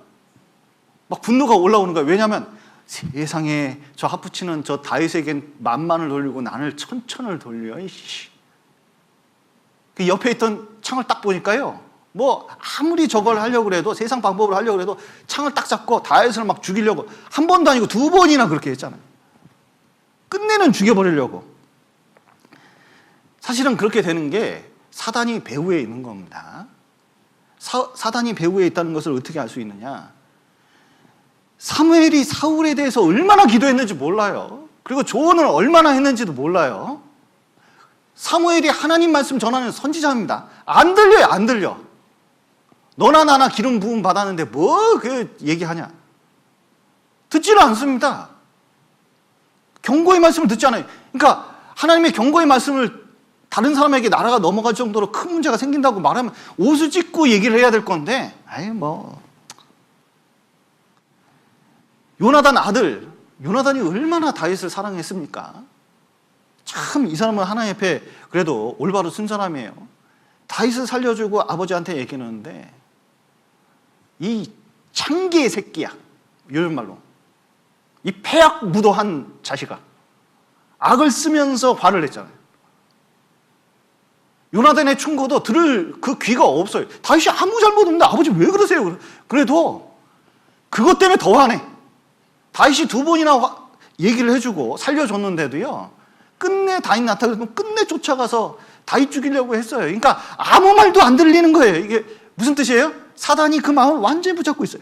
막 분노가 올라오는 거예요. 왜냐하면 세상에 저 하프 치는 저 다윗에겐 만만을 돌리고 나를 천천을 돌려. 그 옆에 있던 창을 딱 보니까요, 뭐 아무리 저걸 하려고 해도, 세상 방법을 하려고 해도 창을 딱 잡고 다윗을 막 죽이려고 한 번도 아니고 두 번이나 그렇게 했잖아요. 끝내는 죽여버리려고. 사실은 그렇게 되는 게 사단이 배후에 있는 겁니다. 사단이 배후에 있다는 것을 어떻게 알 수 있느냐? 사무엘이 사울에 대해서 얼마나 기도했는지 몰라요. 그리고 조언을 얼마나 했는지도 몰라요. 사무엘이 하나님 말씀 전하는 선지자입니다. 안 들려요, 안 들려. 너나 나나 기름 부음 받았는데 뭐 그 얘기하냐? 듣지를 않습니다. 경고의 말씀을 듣지 않아요. 그러니까 하나님의 경고의 말씀을 다른 사람에게 나라가 넘어갈 정도로 큰 문제가 생긴다고 말하면 옷을 찢고 얘기를 해야 될 건데, 요나단 아들, 요나단이 얼마나 다윗을 사랑했습니까? 참 이 사람은 하나님 앞에 그래도 올바로 쓴 사람이에요. 다윗을 살려주고 아버지한테 얘기했는데 이 창기의 새끼야, 요즘 말로 이 폐악 무도한 자식아, 악을 쓰면서 화를 냈잖아요. 요나단의 충고도 들을 그 귀가 없어요. 다윗이 아무 잘못 없는데 아버지 왜 그러세요? 그래도 그것 때문에 더 화내. 다윗이 두 번이나 얘기를 해주고 살려줬는데도요, 끝내 다윗 나타나면 끝내 쫓아가서 다윗 죽이려고 했어요. 그러니까 아무 말도 안 들리는 거예요. 이게 무슨 뜻이에요? 사단이 그 마음을 완전히 붙잡고 있어요.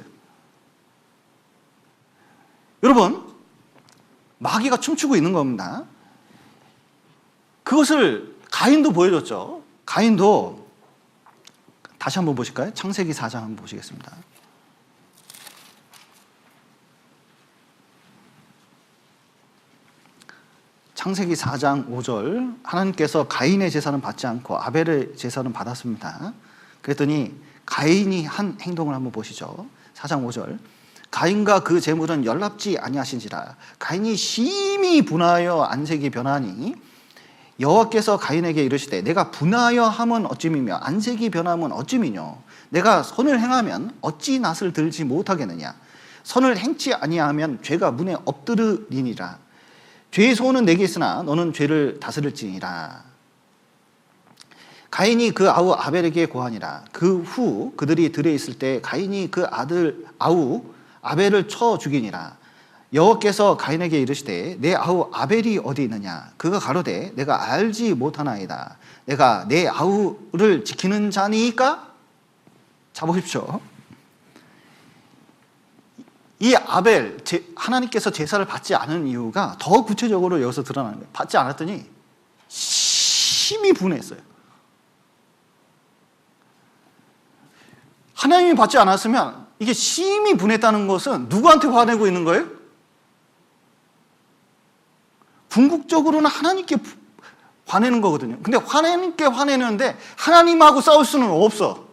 여러분, 마귀가 춤추고 있는 겁니다. 그것을 가인도 보여줬죠. 가인도 다시 한번 보실까요? 창세기 4장 한번 보시겠습니다. 창세기 4장 5절, 하나님께서 가인의 제사는 받지 않고 아벨의 제사는 받았습니다. 그랬더니 가인이 한 행동을 한번 보시죠. 4장 5절, 가인과 그 제물은 연락지 아니하신지라. 가인이 심히 분하여 안색이 변하니 여호와께서 가인에게 이르시되 내가 분하여 함은 어찌미며 안색이 변함은 어찌미뇨. 내가 선을 행하면 어찌 낯을 들지 못하겠느냐. 선을 행치 아니하면 죄가 문에 엎드르리니라. 죄의 소원은 내게 있으나 너는 죄를 다스릴지니라. 가인이 그 아우 아벨에게 고하니라. 그 후 그들이 들에 있을 때 가인이 그 아들 아우 아벨을 쳐 죽이니라. 여호와께서 가인에게 이르시되 내 아우 아벨이 어디 있느냐. 그가 가로되 내가 알지 못하나이다. 내가 내 아우를 지키는 자니까. 자 보십시오. 이 아벨, 하나님께서 제사를 받지 않은 이유가 더 구체적으로 여기서 드러나는 거예요. 받지 않았더니 심히 분했어요. 하나님이 받지 않았으면 이게 심히 분했다는 것은 누구한테 화내고 있는 거예요? 궁극적으로는 하나님께 화내는 거거든요. 근데 하나님께 화내는데 하나님하고 싸울 수는 없어.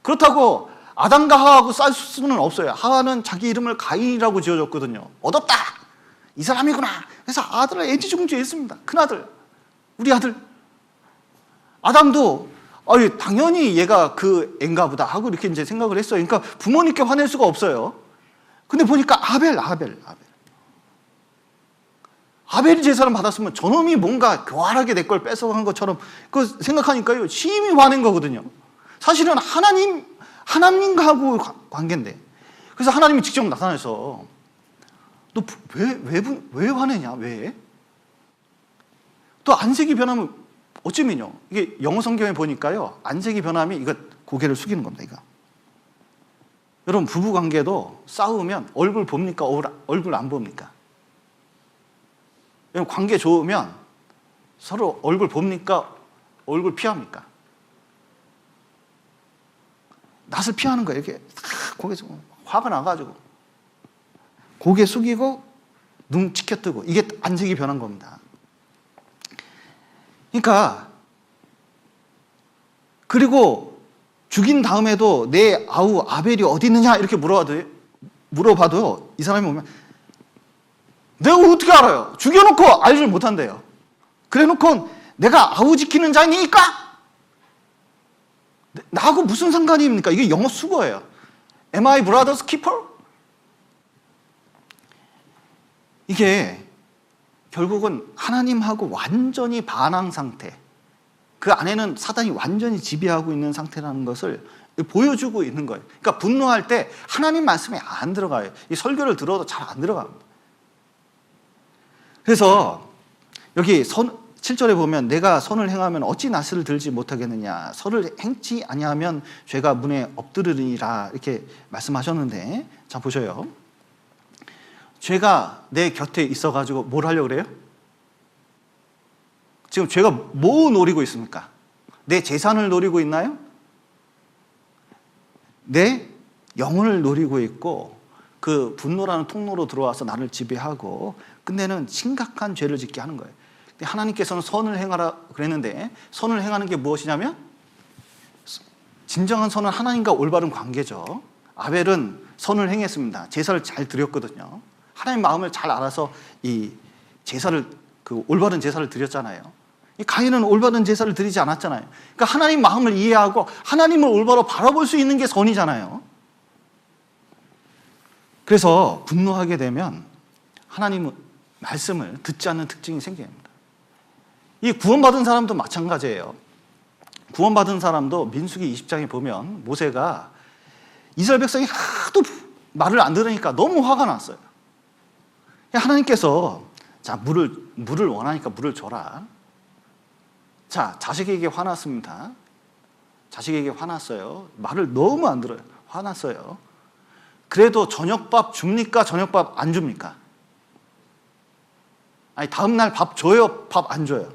그렇다고 아담과 하와하고 싸울 수는 없어요. 하와는 자기 이름을 가인이라고 지어줬거든요. 얻었다! 이 사람이구나. 그래서 아들을 애지중지했습니다. 큰아들, 우리 아들. 아담도 당연히 얘가 그 애인가 보다 하고 이렇게 이제 생각을 했어요. 그러니까 부모님께 화낼 수가 없어요. 근데 보니까 아벨이 제사를 받았으면 저놈이 뭔가 교활하게 내 걸 뺏어간 것처럼 그 생각하니까요, 심히 화낸 거거든요. 사실은 하나님하고 관계인데. 그래서 하나님이 직접 나타나서 너 왜 화내냐? 왜? 또 안색이 변하면 어쩌면요. 이게 영어 성경에 보니까요, 안색이 변하면 이거 고개를 숙이는 겁니다. 이거. 여러분, 부부 관계도 싸우면 얼굴 봅니까? 얼굴 안 봅니까? 여러분, 관계 좋으면 서로 얼굴 봅니까? 얼굴 피합니까? 낯을 피하는 거예요. 이렇게 고개 숙이고 화가 나가지고 고개 숙이고 눈 치켜뜨고, 이게 안색이 변한 겁니다. 그러니까 그리고 죽인 다음에도 내 아우 아벨이 어디 있느냐 이렇게 물어봐도 이 사람이 오면 내가 어떻게 알아요? 죽여놓고 알지 못한대요. 그래놓고 내가 아우 지키는 자니까 나하고 무슨 상관입니까? 이게 영어 수거예요. Am I brother's keeper? 이게 결국은 하나님하고 완전히 반항 상태, 그 안에는 사단이 완전히 지배하고 있는 상태라는 것을 보여주고 있는 거예요. 그러니까 분노할 때 하나님 말씀이 안 들어가요. 이 설교를 들어도 잘 안 들어갑니다. 그래서 여기 7절에 보면 내가 선을 행하면 어찌 낯을 들지 못하겠느냐. 선을 행치 아니하면 죄가 문에 엎드르리라 이렇게 말씀하셨는데, 자 보셔요. 죄가 내 곁에 있어가지고 뭘 하려고 그래요? 지금 죄가 뭐 노리고 있습니까? 내 재산을 노리고 있나요? 내 영혼을 노리고 있고, 그 분노라는 통로로 들어와서 나를 지배하고 끝내는 심각한 죄를 짓게 하는 거예요. 하나님께서는 선을 행하라 그랬는데 선을 행하는 게 무엇이냐면 진정한 선은 하나님과 올바른 관계죠. 아벨은 선을 행했습니다. 제사를 잘 드렸거든요. 하나님 마음을 잘 알아서 이 제사를 올바른 제사를 드렸잖아요. 이 가인은 올바른 제사를 드리지 않았잖아요. 그러니까 하나님 마음을 이해하고 하나님을 올바로 바라볼 수 있는 게 선이잖아요. 그래서 분노하게 되면 하나님 말씀을 듣지 않는 특징이 생깁니다. 이 구원받은 사람도 마찬가지예요. 구원받은 사람도 민수기 20장에 보면 모세가 이스라엘 백성이 하도 말을 안 들으니까 너무 화가 났어요. 하나님께서 자, 물을 원하니까 물을 줘라. 자, 자식에게 화났습니다. 자식에게 화났어요. 말을 너무 안 들어요. 화났어요. 그래도 저녁밥 줍니까? 저녁밥 안 줍니까? 아니, 다음날 밥 줘요? 밥 안 줘요?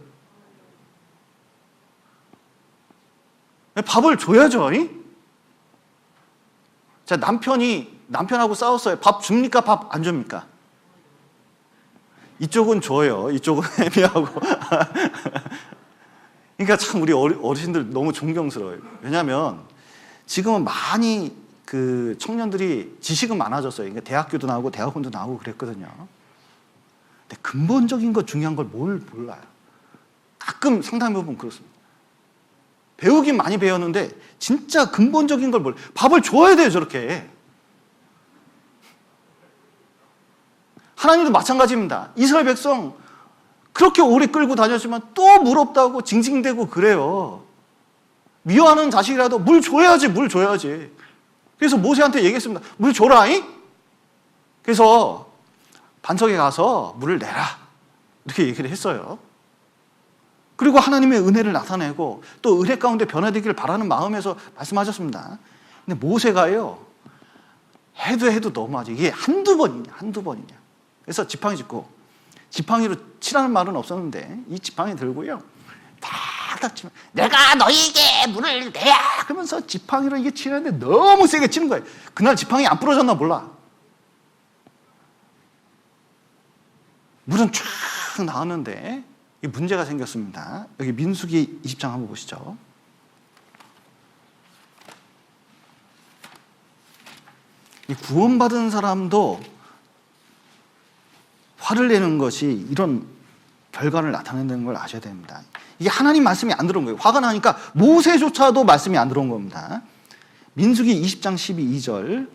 밥을 줘야죠. 자, 남편하고 싸웠어요. 밥 줍니까? 밥 안 줍니까? 이쪽은 줘요. 이쪽은 애매하고. 그러니까 참 우리 어르신들 너무 존경스러워요. 왜냐하면 지금은 많이 그 청년들이 지식은 많아졌어요. 그러니까 대학교도 나오고 대학원도 나오고 그랬거든요. 근데 근본적인 것 중요한 걸 뭘 몰라요. 가끔 상담해 보면 그렇습니다. 배우긴 많이 배웠는데 진짜 근본적인 걸 몰라요. 밥을 줘야 돼요, 저렇게. 하나님도 마찬가지입니다. 이스라엘 백성 그렇게 오래 끌고 다녔지만 또 물 없다고 징징대고 그래요. 미워하는 자식이라도 물 줘야지, 물 줘야지. 그래서 모세한테 얘기했습니다. 물 줘라잉? 그래서 반석에 가서 물을 내라. 이렇게 얘기를 했어요. 그리고 하나님의 은혜를 나타내고 또 은혜 가운데 변화되기를 바라는 마음에서 말씀하셨습니다. 근데 모세가요, 해도 너무하죠. 이게 한두 번이냐. 그래서 지팡이 짚고, 지팡이로 치라는 말은 없었는데 이 지팡이 들고요, 탁탁 치면 내가 너희에게 물을 내야 그러면서 지팡이로 이게 치는데 너무 세게 치는 거예요. 그날 지팡이 안 부러졌나 몰라. 물은 쫙 나왔는데 이 문제가 생겼습니다. 여기 민수기 20장 한번 보시죠. 이 구원받은 사람도 화를 내는 것이 이런 결과를 나타낸다는 걸 아셔야 됩니다. 이게 하나님 말씀이 안 들어온 거예요. 화가 나니까 모세조차도 말씀이 안 들어온 겁니다. 민수기 20장 12절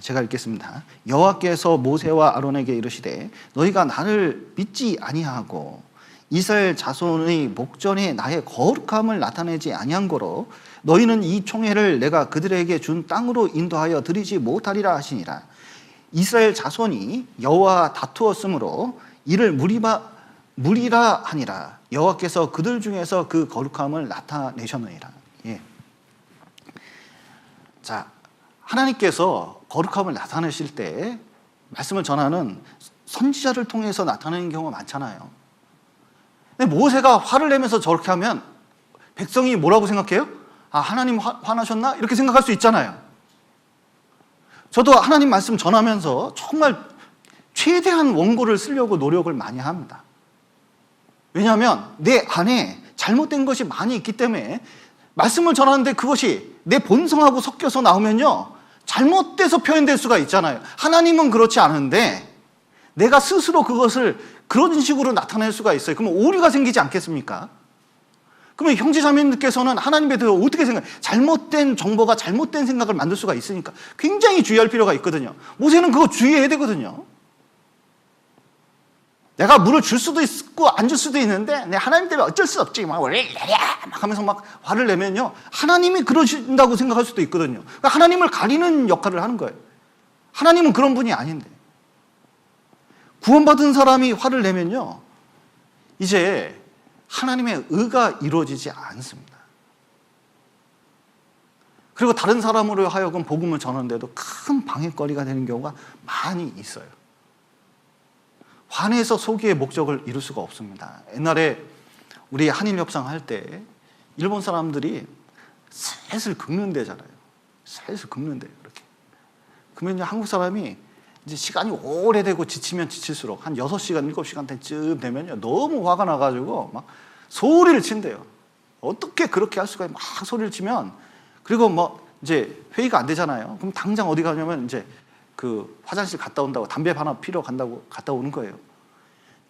제가 읽겠습니다. 여호와께서 모세와 아론에게 이르시되 너희가 나를 믿지 아니하고 이스라엘 자손의 목전에 나의 거룩함을 나타내지 아니한 거로 너희는 이 총회를 내가 그들에게 준 땅으로 인도하여 드리지 못하리라 하시니라. 이스라엘 자손이 여호와와 다투었으므로 이를 무리라 하니라. 여호와께서 그들 중에서 그 거룩함을 나타내셨느니라. 예. 자, 하나님께서 거룩함을 나타내실 때 말씀을 전하는 선지자를 통해서 나타내는 경우가 많잖아요. 근데 모세가 화를 내면서 저렇게 하면 백성이 뭐라고 생각해요? 아, 하나님 화나셨나? 이렇게 생각할 수 있잖아요. 저도 하나님 말씀 전하면서 정말 최대한 원고를 쓰려고 노력을 많이 합니다. 왜냐하면 내 안에 잘못된 것이 많이 있기 때문에 말씀을 전하는데 그것이 내 본성하고 섞여서 나오면요, 잘못돼서 표현될 수가 있잖아요. 하나님은 그렇지 않은데 내가 스스로 그것을 그런 식으로 나타낼 수가 있어요. 그러면 오류가 생기지 않겠습니까? 그러면 형제자매님들께서는 하나님에 대해서 어떻게 생각해요? 잘못된 정보가 잘못된 생각을 만들 수가 있으니까 굉장히 주의할 필요가 있거든요. 모세는 그거 주의해야 되거든요. 내가 물을 줄 수도 있고 안 줄 수도 있는데 내 하나님 때문에 어쩔 수 없지 막 하면서 막 화를 내면요, 하나님이 그러신다고 생각할 수도 있거든요. 그러니까 하나님을 가리는 역할을 하는 거예요. 하나님은 그런 분이 아닌데. 구원받은 사람이 화를 내면요, 이제 하나님의 의가 이루어지지 않습니다. 그리고 다른 사람으로 하여금 복음을 전하는데도 큰 방해거리가 되는 경우가 많이 있어요. 화내서 소기의 목적을 이룰 수가 없습니다. 옛날에 우리 한일 협상할 때 일본 사람들이 슬슬 긁는데잖아요. 슬슬 긁는데 이렇게. 그러면 한국 사람이 이제 시간이 오래되고 지치면 지칠수록 한 6시간, 7시간 쯤 되면요. 너무 화가 나가지고 막 소리를 친대요. 어떻게 그렇게 할 수가 있어? 막 소리를 치면, 그리고 뭐 이제 회의가 안 되잖아요. 그럼 당장 어디 가냐면 이제 그 화장실 갔다 온다고, 담배 하나 피러 간다고 갔다 오는 거예요.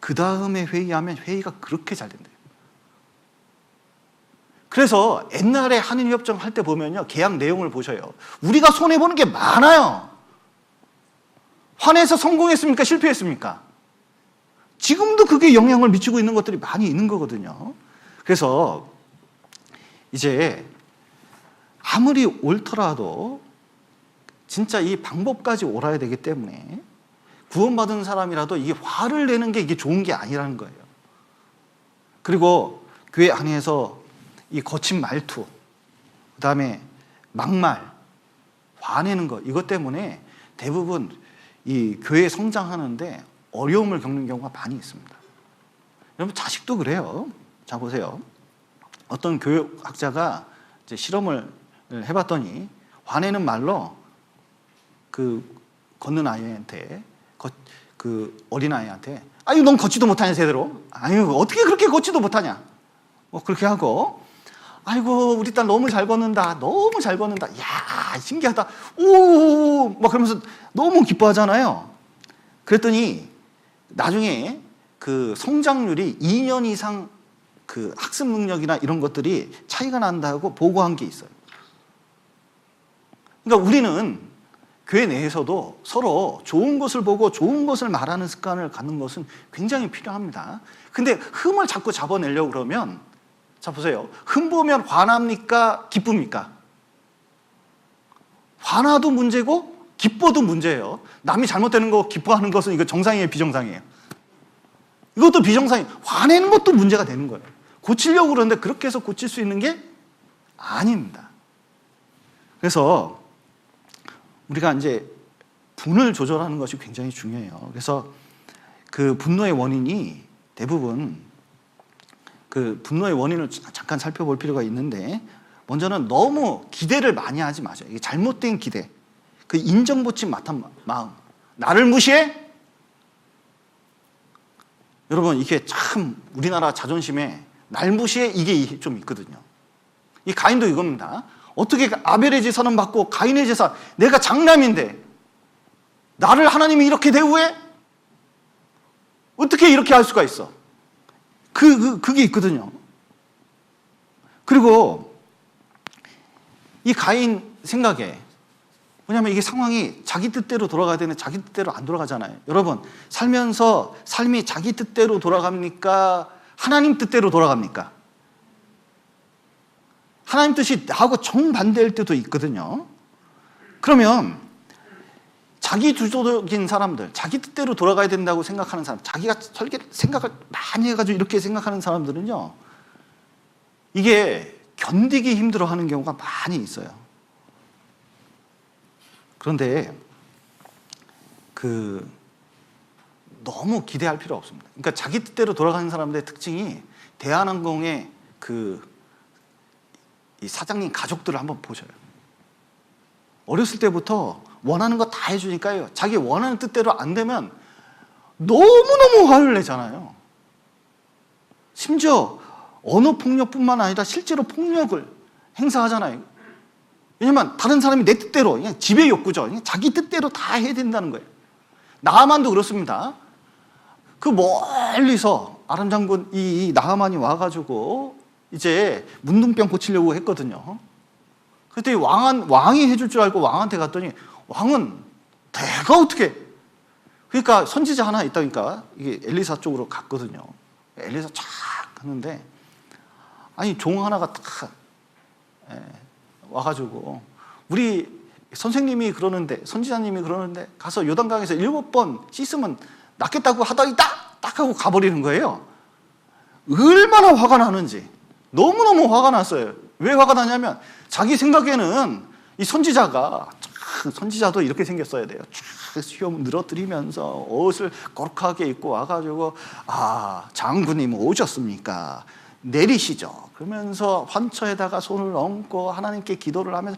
그 다음에 회의하면 회의가 그렇게 잘 된대요. 그래서 옛날에 한일협정 할 때 보면요. 계약 내용을 보셔요. 우리가 손해보는 게 많아요. 화내서 성공했습니까? 실패했습니까? 지금도 그게 영향을 미치고 있는 것들이 많이 있는 거거든요. 그래서 이제 아무리 옳더라도 진짜 이 방법까지 옳아야 되기 때문에 구원받은 사람이라도 이게 화를 내는 게 이게 좋은 게 아니라는 거예요. 그리고 교회 안에서 이 거친 말투, 그 다음에 막말, 화내는 것, 이것 때문에 대부분 이 교회 성장하는데 어려움을 겪는 경우가 많이 있습니다. 여러분, 자식도 그래요. 자, 보세요. 어떤 교육학자가 이제 실험을 해봤더니 화내는 말로 그 걷는 아이한테, 그 어린아이한테, 아유, 넌 걷지도 못하냐, 제대로? 아유, 어떻게 그렇게 걷지도 못하냐? 뭐 그렇게 하고, 아이고, 우리 딸 너무 잘 걷는다. 너무 잘 걷는다. 야, 신기하다. 오, 막 그러면서 너무 기뻐하잖아요. 그랬더니 나중에 그 성장률이 2년 이상 그 학습 능력이나 이런 것들이 차이가 난다고 보고한 게 있어요. 그러니까 우리는 교회 내에서도 서로 좋은 것을 보고 좋은 것을 말하는 습관을 갖는 것은 굉장히 필요합니다. 근데 흠을 자꾸 잡아내려고 그러면, 자, 보세요. 흠 보면 화납니까? 기쁩니까? 화나도 문제고 기뻐도 문제예요. 남이 잘못되는 거 기뻐하는 것은 이거 정상이에요, 비정상이에요? 이것도 비정상이에요. 화내는 것도 문제가 되는 거예요. 고치려고 그러는데 그렇게 해서 고칠 수 있는 게 아닙니다. 그래서 우리가 이제 분을 조절하는 것이 굉장히 중요해요. 그래서 그 분노의 원인이 대부분, 그 분노의 원인을 잠깐 살펴볼 필요가 있는데, 먼저는 너무 기대를 많이 하지 마세요. 이게 잘못된 기대, 그 인정보침 마음, 나를 무시해? 여러분, 이게 참 우리나라 자존심에 날 무시해, 이게 좀 있거든요. 이 가인도 이겁니다. 어떻게 아벨의 제사는 받고 가인의 제사, 내가 장남인데 나를 하나님이 이렇게 대우해? 어떻게 이렇게 할 수가 있어? 그게 있거든요. 그리고 이 가인 생각에, 왜냐하면 이게 상황이 자기 뜻대로 돌아가야 되는데 자기 뜻대로 안 돌아가잖아요. 여러분, 살면서 삶이 자기 뜻대로 돌아갑니까? 하나님 뜻대로 돌아갑니까? 하나님 뜻이 나하고 정반대일 때도 있거든요. 그러면 자기 주도적인 사람들, 자기 뜻대로 돌아가야 된다고 생각하는 사람, 자기가 생각을 많이 해가지고 이렇게 생각하는 사람들은요, 이게 견디기 힘들어하는 경우가 많이 있어요. 그런데 너무 기대할 필요 없습니다. 그러니까 자기 뜻대로 돌아가는 사람들의 특징이, 대한항공의 이 사장님 가족들을 한번 보셔요. 어렸을 때부터 원하는 거 다 해주니까요, 자기 원하는 뜻대로 안 되면 너무너무 화를 내잖아요. 심지어 언어폭력뿐만 아니라 실제로 폭력을 행사하잖아요. 왜냐면 다른 사람이 내 뜻대로, 그냥 지배 욕구죠. 그냥 자기 뜻대로 다 해야 된다는 거예요. 나하만도 그렇습니다. 그 멀리서 아람 장군 이 나하만이 와가지고 이제 문둥병 고치려고 했거든요. 그때 왕이 해줄 줄 알고 왕한테 갔더니, 왕은 내가 어떻게, 그러니까 선지자 하나 있다니까 이게 엘리사 쪽으로 갔거든요. 엘리사 쫙 갔는데, 아니 종 하나가 딱 와가지고, 우리 선생님이 그러는데, 선지자님이 그러는데 가서 요단강에서 7번 씻으면 낫겠다고 하더니 딱 하고 가버리는 거예요. 얼마나 화가 나는지. 너무너무 화가 났어요. 왜 화가 나냐면, 자기 생각에는 이 선지자도 이렇게 생겼어야 돼요. 쫙 수염 늘어뜨리면서 옷을 거룩하게 입고 와가지고, 아, 장군님 오셨습니까? 내리시죠. 그러면서 환처에다가 손을 얹고 하나님께 기도를 하면서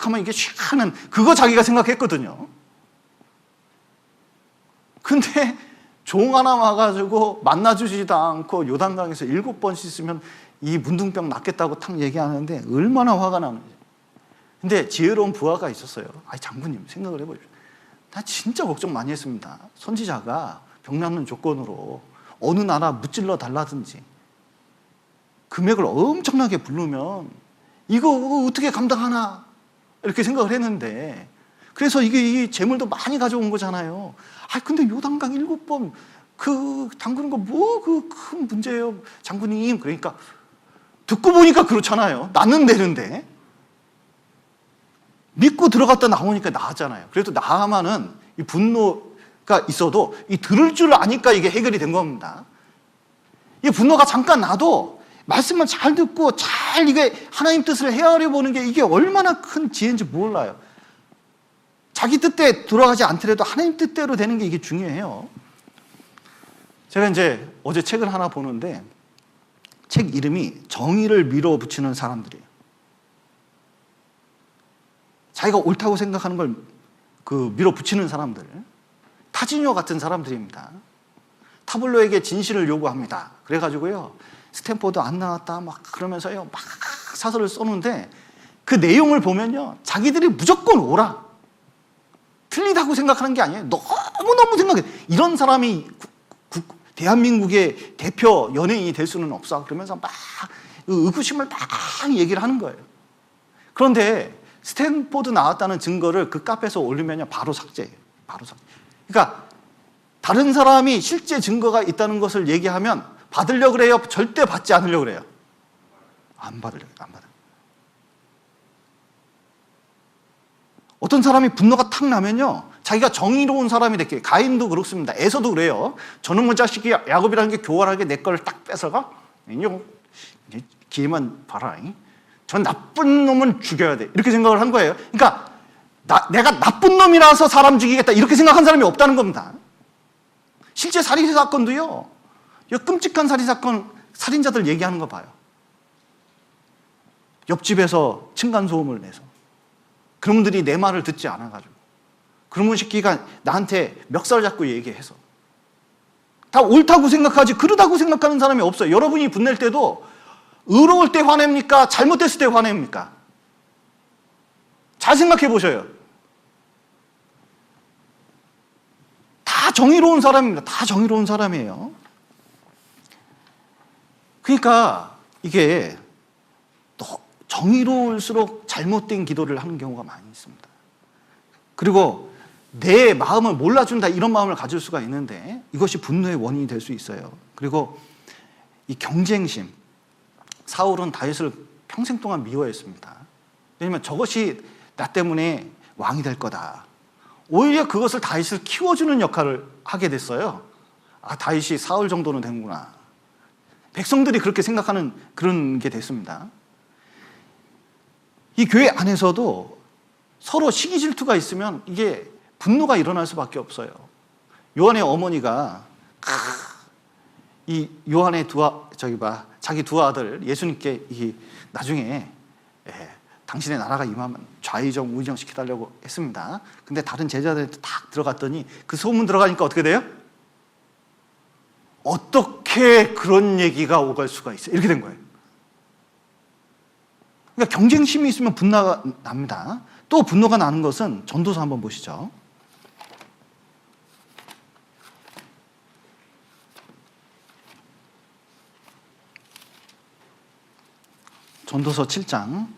하면 이게 샥 하는, 그거 자기가 생각했거든요. 근데 종 하나 와가지고 만나주지도 않고 요단강에서 7번 씻으면 이 문둥병 낫겠다고 탁 얘기하는데 얼마나 화가 나는지. 근데 지혜로운 부하가 있었어요. 아니, 장군님 생각을 해보십시오. 나 진짜 걱정 많이 했습니다. 선지자가 병 낫는 조건으로 어느 나라 무찔러 달라든지 금액을 엄청나게 부르면 이거 어떻게 감당하나 이렇게 생각을 했는데, 그래서 이게 재물도 많이 가져온 거잖아요. 아, 근데 요단강 7번 그 담그는 거 뭐 그 큰 문제예요, 장군님. 그러니까 듣고 보니까 그렇잖아요. 낫는 데는데 믿고 들어갔다 나오니까 나았잖아요. 그래도 나아만은 이 분노가 있어도 이 들을 줄 아니까 이게 해결이 된 겁니다. 이 분노가 잠깐 나도 말씀을 잘 듣고 잘 이게 하나님 뜻을 헤아려 보는 게 이게 얼마나 큰 지혜인지 몰라요. 자기 뜻대로 돌아가지 않더라도 하나님 뜻대로 되는 게 이게 중요해요. 제가 이제 어제 책을 하나 보는데 책 이름이 정의를 밀어붙이는 사람들이에요. 자기가 옳다고 생각하는 걸 밀어붙이는 사람들, 타지뇨 같은 사람들입니다. 타블로에게 진실을 요구합니다. 그래가지고요, 스탠포드 안 나왔다 막 그러면서요 막 사설을 써놓는데 그 내용을 보면요, 자기들이 무조건 옳아, 틀리다고 생각하는 게 아니에요. 너무너무 생각해. 이런 사람이 대한민국의 대표 연예인이 될 수는 없어. 그러면서 막 의구심을 막 얘기를 하는 거예요. 그런데 스탠포드 나왔다는 증거를 그 카페에서 올리면요 바로 삭제해요. 바로 삭제. 그러니까 다른 사람이 실제 증거가 있다는 것을 얘기하면 받으려고 그래요? 절대 받지 않으려고 그래요? 안 받으려고, 안 받아요. 어떤 사람이 분노가 탁 나면요, 자기가 정의로운 사람이 됐게. 가인도 그렇습니다. 에서도 그래요. 저놈의 자식이 야곱이라는 게 교활하게 내 걸 딱 뺏어가? 기회만 봐라. 저 나쁜 놈은 죽여야 돼. 이렇게 생각을 한 거예요. 그러니까 내가 나쁜 놈이라서 사람 죽이겠다 이렇게 생각한 사람이 없다는 겁니다. 실제 살인 사건도요, 끔찍한 살인 사건 살인자들 얘기하는 거 봐요. 옆집에서 층간소음을 내서 그놈들이 내 말을 듣지 않아가지고 그놈의 새끼가 나한테 멱살 잡고 얘기해서 다 옳다고 생각하지 그러다고 생각하는 사람이 없어요. 여러분이 분낼 때도 의로울 때 화냅니까? 잘못됐을 때 화냅니까? 잘 생각해 보셔요. 다 정의로운 사람입니다. 다 정의로운 사람이에요. 그러니까 이게 정의로울수록 잘못된 기도를 하는 경우가 많이 있습니다. 그리고 내 마음을 몰라준다 이런 마음을 가질 수가 있는데 이것이 분노의 원인이 될 수 있어요. 그리고 이 경쟁심, 사울은 다윗을 평생 동안 미워했습니다. 왜냐하면 저것이 나 때문에 왕이 될 거다. 오히려 그것을 다윗을 키워주는 역할을 하게 됐어요. 아, 다윗이 사울 정도는 되는구나. 백성들이 그렇게 생각하는 그런 게 됐습니다. 이 교회 안에서도 서로 시기 질투가 있으면 이게 분노가 일어날 수밖에 없어요. 요한의 어머니가 이 요한의 자기 두 아들 예수님께 나중에 당신의 나라가 임하면 좌의정 우의정 시켜달라고 했습니다. 근데 다른 제자들한테 딱 들어갔더니 그 소문 들어가니까 어떻게 돼요? 어떻게 그런 얘기가 오갈 수가 있어요? 이렇게 된 거예요. 그러니까 경쟁심이 있으면 분노가 납니다. 또 분노가 나는 것은 전도서 한번 보시죠. 전도서 7장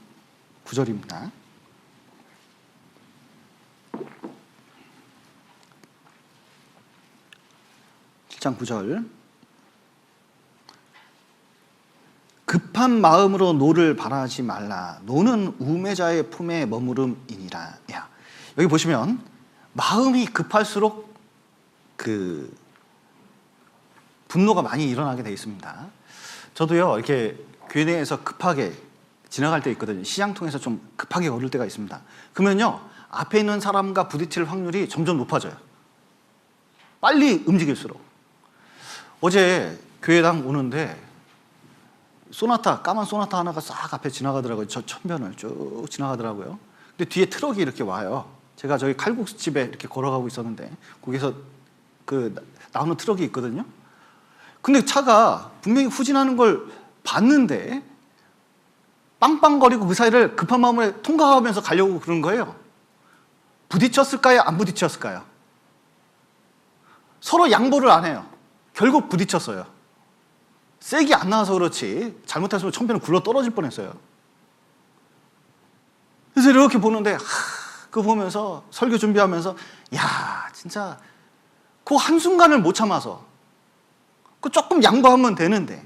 9절입니다. 장 9절. 급한 마음으로 노를 바라지 말라. 노는 우매자의 품에 머무름이니라. 야, 여기 보시면 마음이 급할수록 분노가 많이 일어나게 되어 있습니다. 저도요 이렇게 교회 내에서 급하게 지나갈 때 있거든요. 시장 통해서 좀 급하게 걸을 때가 있습니다. 그러면요 앞에 있는 사람과 부딪힐 확률이 점점 높아져요. 빨리 움직일수록. 어제 교회당 오는데 까만 소나타 하나가 싹 앞에 지나가더라고요. 저 천변을 쭉 지나가더라고요. 근데 뒤에 트럭이 이렇게 와요. 제가 저기 칼국수집에 이렇게 걸어가고 있었는데 거기서 나오는 트럭이 있거든요. 근데 차가 분명히 후진하는 걸 봤는데 빵빵거리고 그 사이를 급한 마음에 통과하면서 가려고 그런 거예요. 부딪혔을까요? 안 부딪혔을까요? 서로 양보를 안 해요. 결국 부딪혔어요. 세게 안 나와서 그렇지 잘못했으면 천편은 굴러 떨어질 뻔했어요. 그래서 이렇게 보는데 그거 보면서 설교 준비하면서 야 진짜 그 한순간을 못 참아서 그 조금 양보하면 되는데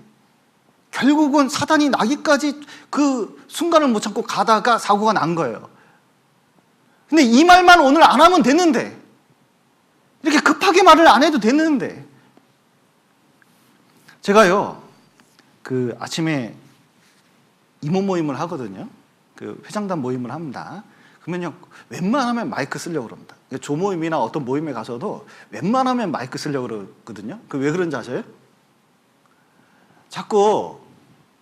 결국은 사단이 나기까지 그 순간을 못 참고 가다가 사고가 난 거예요. 근데 이 말만 오늘 안 하면 됐는데 이렇게 급하게 말을 안 해도 됐는데 제가요 아침에 이모 모임을 하거든요. 회장단 모임을 합니다. 그러면요 웬만하면 마이크 쓰려고 그럽니다. 조 모임이나 어떤 모임에 가서도 웬만하면 마이크 쓰려고 그러거든요. 왜 그런지 아세요? 자꾸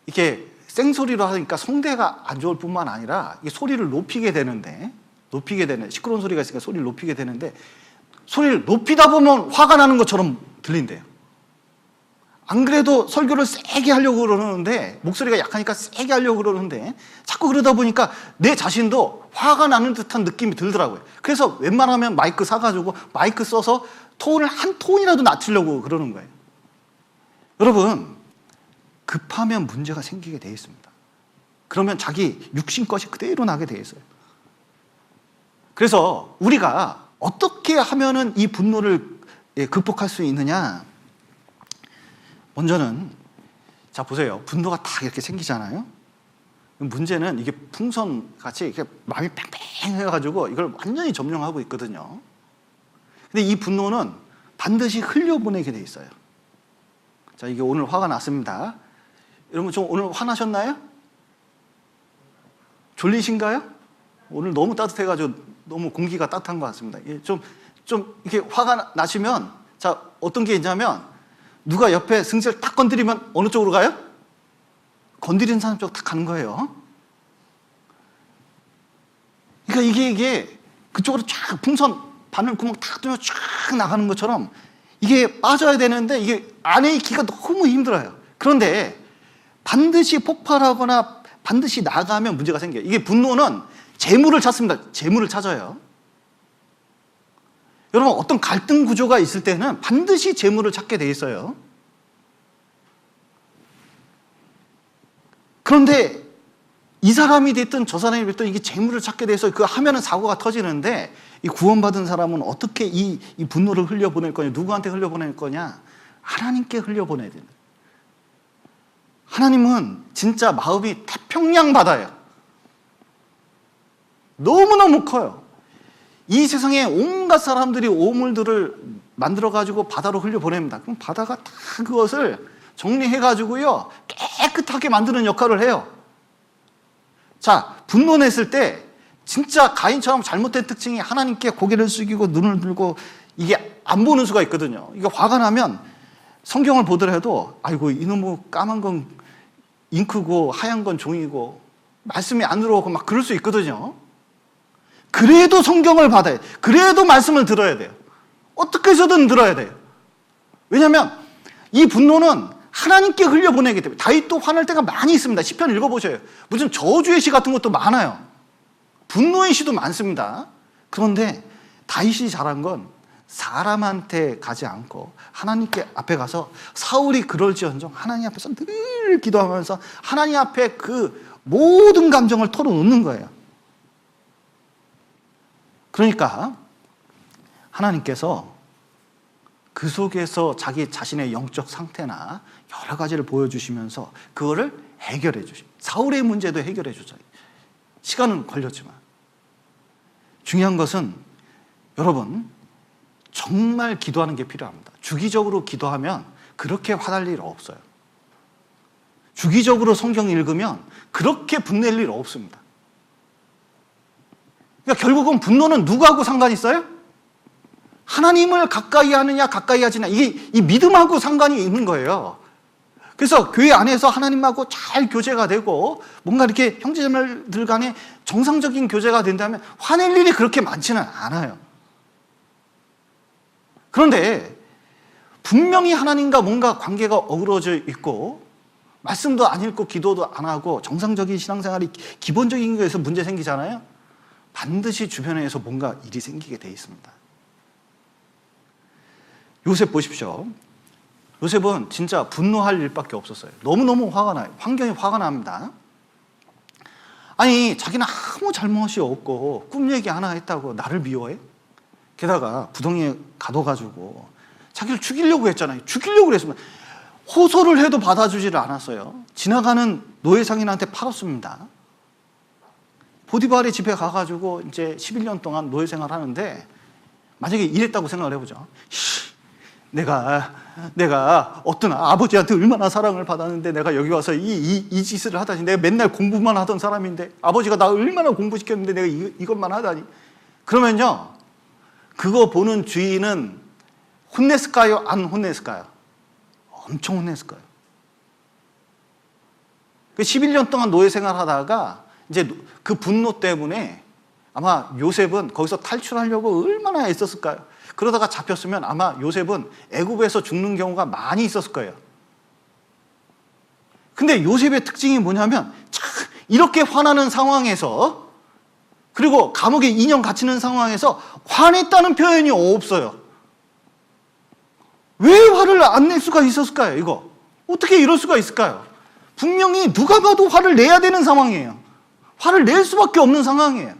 이렇게 생소리로 하니까 성대가 안 좋을 뿐만 아니라 이 소리를 높이게 되는데 시끄러운 소리가 있으니까 소리를 높이게 되는데 소리를 높이다 보면 화가 나는 것처럼 들린대요. 안 그래도 설교를 세게 하려고 그러는데 목소리가 약하니까 세게 하려고 그러는데 자꾸 그러다 보니까 내 자신도 화가 나는 듯한 느낌이 들더라고요. 그래서 웬만하면 마이크 사가지고 마이크 써서 톤을 한 톤이라도 낮추려고 그러는 거예요. 여러분 급하면 문제가 생기게 돼 있습니다. 그러면 자기 육신 것이 그대로 나게 돼 있어요. 그래서 우리가 어떻게 하면은 이 분노를 극복할 수 있느냐? 먼저는 자 보세요. 분노가 다 이렇게 생기잖아요. 문제는 이게 풍선같이 이렇게 마음이 팽팽해가지고 이걸 완전히 점령하고 있거든요. 근데 이 분노는 반드시 흘려보내게 돼 있어요. 자 이게 오늘 화가 났습니다. 여러분 좀 오늘 화나셨나요? 졸리신가요? 오늘 너무 따뜻해가지고 너무 공기가 따뜻한 것 같습니다. 좀 이렇게 화가 나시면 자 어떤 게 있냐면 누가 옆에 승질을 딱 건드리면 어느 쪽으로 가요? 건드리는 사람 쪽으로 딱 가는 거예요. 그러니까 이게 그쪽으로 쫙 풍선 바늘 구멍 탁 뚫면 쫙 나가는 것처럼 이게 빠져야 되는데 이게 안에 있기가 너무 힘들어요. 그런데 반드시 폭발하거나 반드시 나가면 문제가 생겨요. 이게 분노는 재물을 찾습니다. 재물을 찾아요. 여러분 어떤 갈등 구조가 있을 때는 반드시 재물을 찾게 돼 있어요. 그런데 이 사람이 됐든 저 사람이 됐든 이게 재물을 찾게 돼서 그 하면은 사고가 터지는데 이 구원받은 사람은 어떻게 이 분노를 흘려보낼 거냐? 누구한테 흘려보낼 거냐? 하나님께 흘려보내야 돼요. 하나님은 진짜 마음이 태평양 바다예요. 너무너무 커요. 이 세상에 온갖 사람들이 오물들을 만들어가지고 바다로 흘려보냅니다. 그럼 바다가 다 그것을 정리해가지고요 깨끗하게 만드는 역할을 해요. 자, 분노냈을 때 진짜 가인처럼 잘못된 특징이 하나님께 고개를 숙이고 눈을 들고 이게 안 보는 수가 있거든요. 이게 화가 나면 성경을 보더라도 아이고 이놈의 까만 건 잉크고 하얀 건 종이고 말씀이 안 들어오고 막 그럴 수 있거든요. 그래도 성경을 받아야 돼요. 그래도 말씀을 들어야 돼요. 어떻게 해서든 들어야 돼요. 왜냐하면 이 분노는 하나님께 흘려보내기 때문에. 다윗도 화날 때가 많이 있습니다. 시편 읽어보셔요. 무슨 저주의 시 같은 것도 많아요. 분노의 시도 많습니다. 그런데 다윗이 잘한 건 사람한테 가지 않고 하나님께 앞에 가서 사울이 그럴지언정 하나님 앞에서 늘 기도하면서 하나님 앞에 그 모든 감정을 털어놓는 거예요. 그러니까 하나님께서 그 속에서 자기 자신의 영적 상태나 여러 가지를 보여주시면서 그거를 해결해 주십니다. 사울의 문제도 해결해 주죠. 시간은 걸렸지만 중요한 것은 여러분 정말 기도하는 게 필요합니다. 주기적으로 기도하면 그렇게 화날 일 없어요. 주기적으로 성경 읽으면 그렇게 분낼 일 없습니다. 그러니까 결국은 분노는 누구하고 상관이 있어요? 하나님을 가까이 하느냐 가까이 하지 않느냐 이게 이 믿음하고 상관이 있는 거예요. 그래서 교회 안에서 하나님하고 잘 교제가 되고 뭔가 이렇게 형제자매들 간에 정상적인 교제가 된다면 화낼 일이 그렇게 많지는 않아요. 그런데 분명히 하나님과 뭔가 관계가 어우러져 있고 말씀도 안 읽고 기도도 안 하고 정상적인 신앙생활이 기본적인 거에서 문제 생기잖아요. 반드시 주변에서 뭔가 일이 생기게 돼 있습니다. 요셉 보십시오. 요셉은 진짜 분노할 일밖에 없었어요. 너무너무 화가 나요. 환경이 화가 납니다. 아니, 자기는 아무 잘못이 없고 꿈 얘기 하나 했다고 나를 미워해? 게다가 부동에 가둬가지고 자기를 죽이려고 했잖아요. 죽이려고 그랬으면 호소를 해도 받아주지를 않았어요. 지나가는 노예상인한테 팔았습니다. 보디발의 집에 가가지고 이제 11년 동안 노예 생활하는데 만약에 이랬다고 생각을 해보죠. 내가 어떤 아버지한테 얼마나 사랑을 받았는데 내가 여기 와서 이 짓을 하다니. 내가 맨날 공부만 하던 사람인데 아버지가 나 얼마나 공부시켰는데 내가 이것만 하다니. 그러면요, 그거 보는 주인은 혼냈을까요? 안 혼냈을까요? 엄청 혼냈을 거예요. 11년 동안 노예 생활하다가 이제 그 분노 때문에 아마 요셉은 거기서 탈출하려고 얼마나 애썼을까요? 그러다가 잡혔으면 아마 요셉은 애굽에서 죽는 경우가 많이 있었을 거예요. 근데 요셉의 특징이 뭐냐면 참 이렇게 화나는 상황에서, 그리고 감옥에 2년 갇히는 상황에서 화냈다는 표현이 없어요. 왜 화를 안 낼 수가 있었을까요? 이거 어떻게 이럴 수가 있을까요? 분명히 누가 봐도 화를 내야 되는 상황이에요. 화를 낼 수밖에 없는 상황이에요.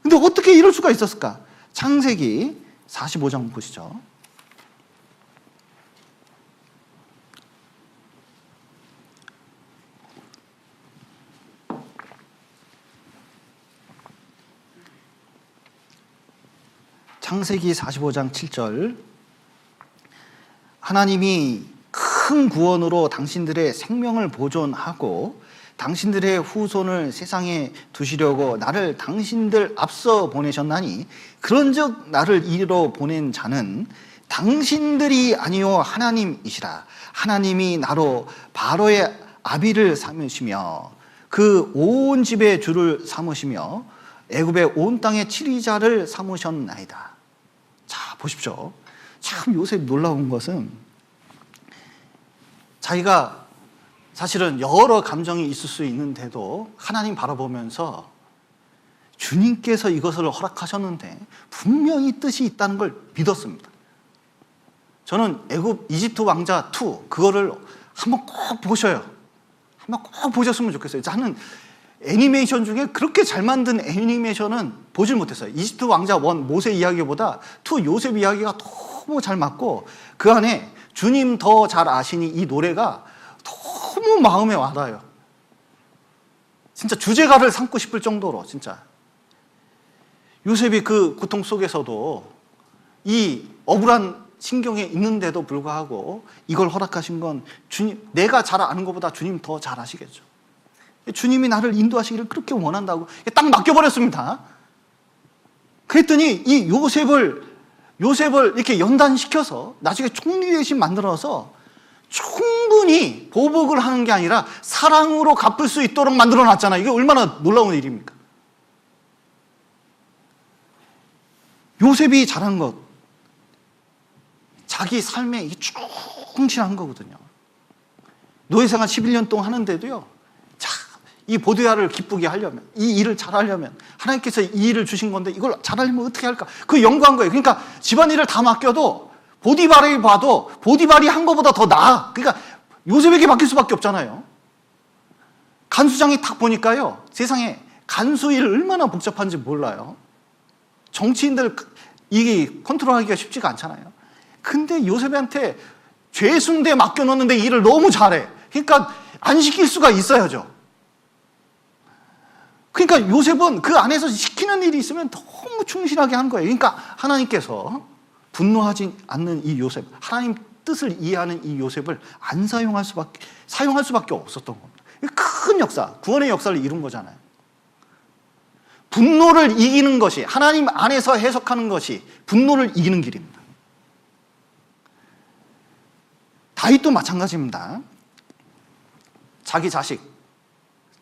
근데 어떻게 이럴 수가 있었을까? 창세기 45장 보시죠. 창세기 45장 7절. 하나님이 큰 구원으로 당신들의 생명을 보존하고 당신들의 후손을 세상에 두시려고 나를 당신들 앞서 보내셨나니 그런즉 나를 이리로 보낸 자는 당신들이 아니요 하나님이시라. 하나님이 나로 바로의 아비를 삼으시며 그 온 집의 주를 삼으시며 애굽의 온 땅의 치리자를 삼으셨나이다. 자, 보십시오. 참 요셉 놀라운 것은 자기가 사실은 여러 감정이 있을 수 있는데도 하나님 바라보면서 주님께서 이것을 허락하셨는데 분명히 뜻이 있다는 걸 믿었습니다. 저는 애굽 이집트 왕자 2 그거를 한번 꼭 보셔요. 한번 꼭 보셨으면 좋겠어요. 저는 애니메이션 중에 그렇게 잘 만든 애니메이션은 보질 못했어요. 이집트 왕자 1 모세 이야기보다 2 요셉 이야기가 너무 잘 맞고 그 안에 주님 더 잘 아시니 이 노래가 너무 마음에 와닿아요. 진짜 주제가를 삼고 싶을 정도로. 진짜 요셉이 그 고통 속에서도 이 억울한 신경에 있는데도 불구하고 이걸 허락하신 건 주님, 내가 잘 아는 것보다 주님 더 잘 아시겠죠. 주님이 나를 인도하시기를 그렇게 원한다고 딱 맡겨버렸습니다. 그랬더니 이 요셉을 이렇게 연단시켜서 나중에 총리 대신 만들어서 충분히 보복을 하는 게 아니라 사랑으로 갚을 수 있도록 만들어 놨잖아요. 이게 얼마나 놀라운 일입니까? 요셉이 잘한 것, 자기 삶에 이게 충실한 거거든요. 노예생활 11년 동안 하는데도요, 이 보디발을 기쁘게 하려면, 이 일을 잘하려면, 하나님께서 이 일을 주신 건데 이걸 잘하려면 어떻게 할까? 그 연구한 거예요. 그러니까 집안일을 다 맡겨도 보디발이 봐도 보디발이 한 것보다 더 나아. 그러니까 요셉에게 맡길 수밖에 없잖아요. 간수장이 딱 보니까요, 세상에 간수 일 얼마나 복잡한지 몰라요. 정치인들 이게 컨트롤하기가 쉽지가 않잖아요. 근데 요셉한테 죄순대 맡겨놓는데 일을 너무 잘해. 그러니까 안 시킬 수가 있어야죠. 그러니까 요셉은 그 안에서 시키는 일이 있으면 너무 충실하게 한 거예요. 그러니까 하나님께서 분노하지 않는 이 요셉, 하나님 뜻을 이해하는 이 요셉을 안 사용할 수밖에 없었던 겁니다. 큰 역사, 구원의 역사를 이룬 거잖아요. 분노를 이기는 것이, 하나님 안에서 해석하는 것이 분노를 이기는 길입니다. 다윗도 마찬가지입니다. 자기 자식,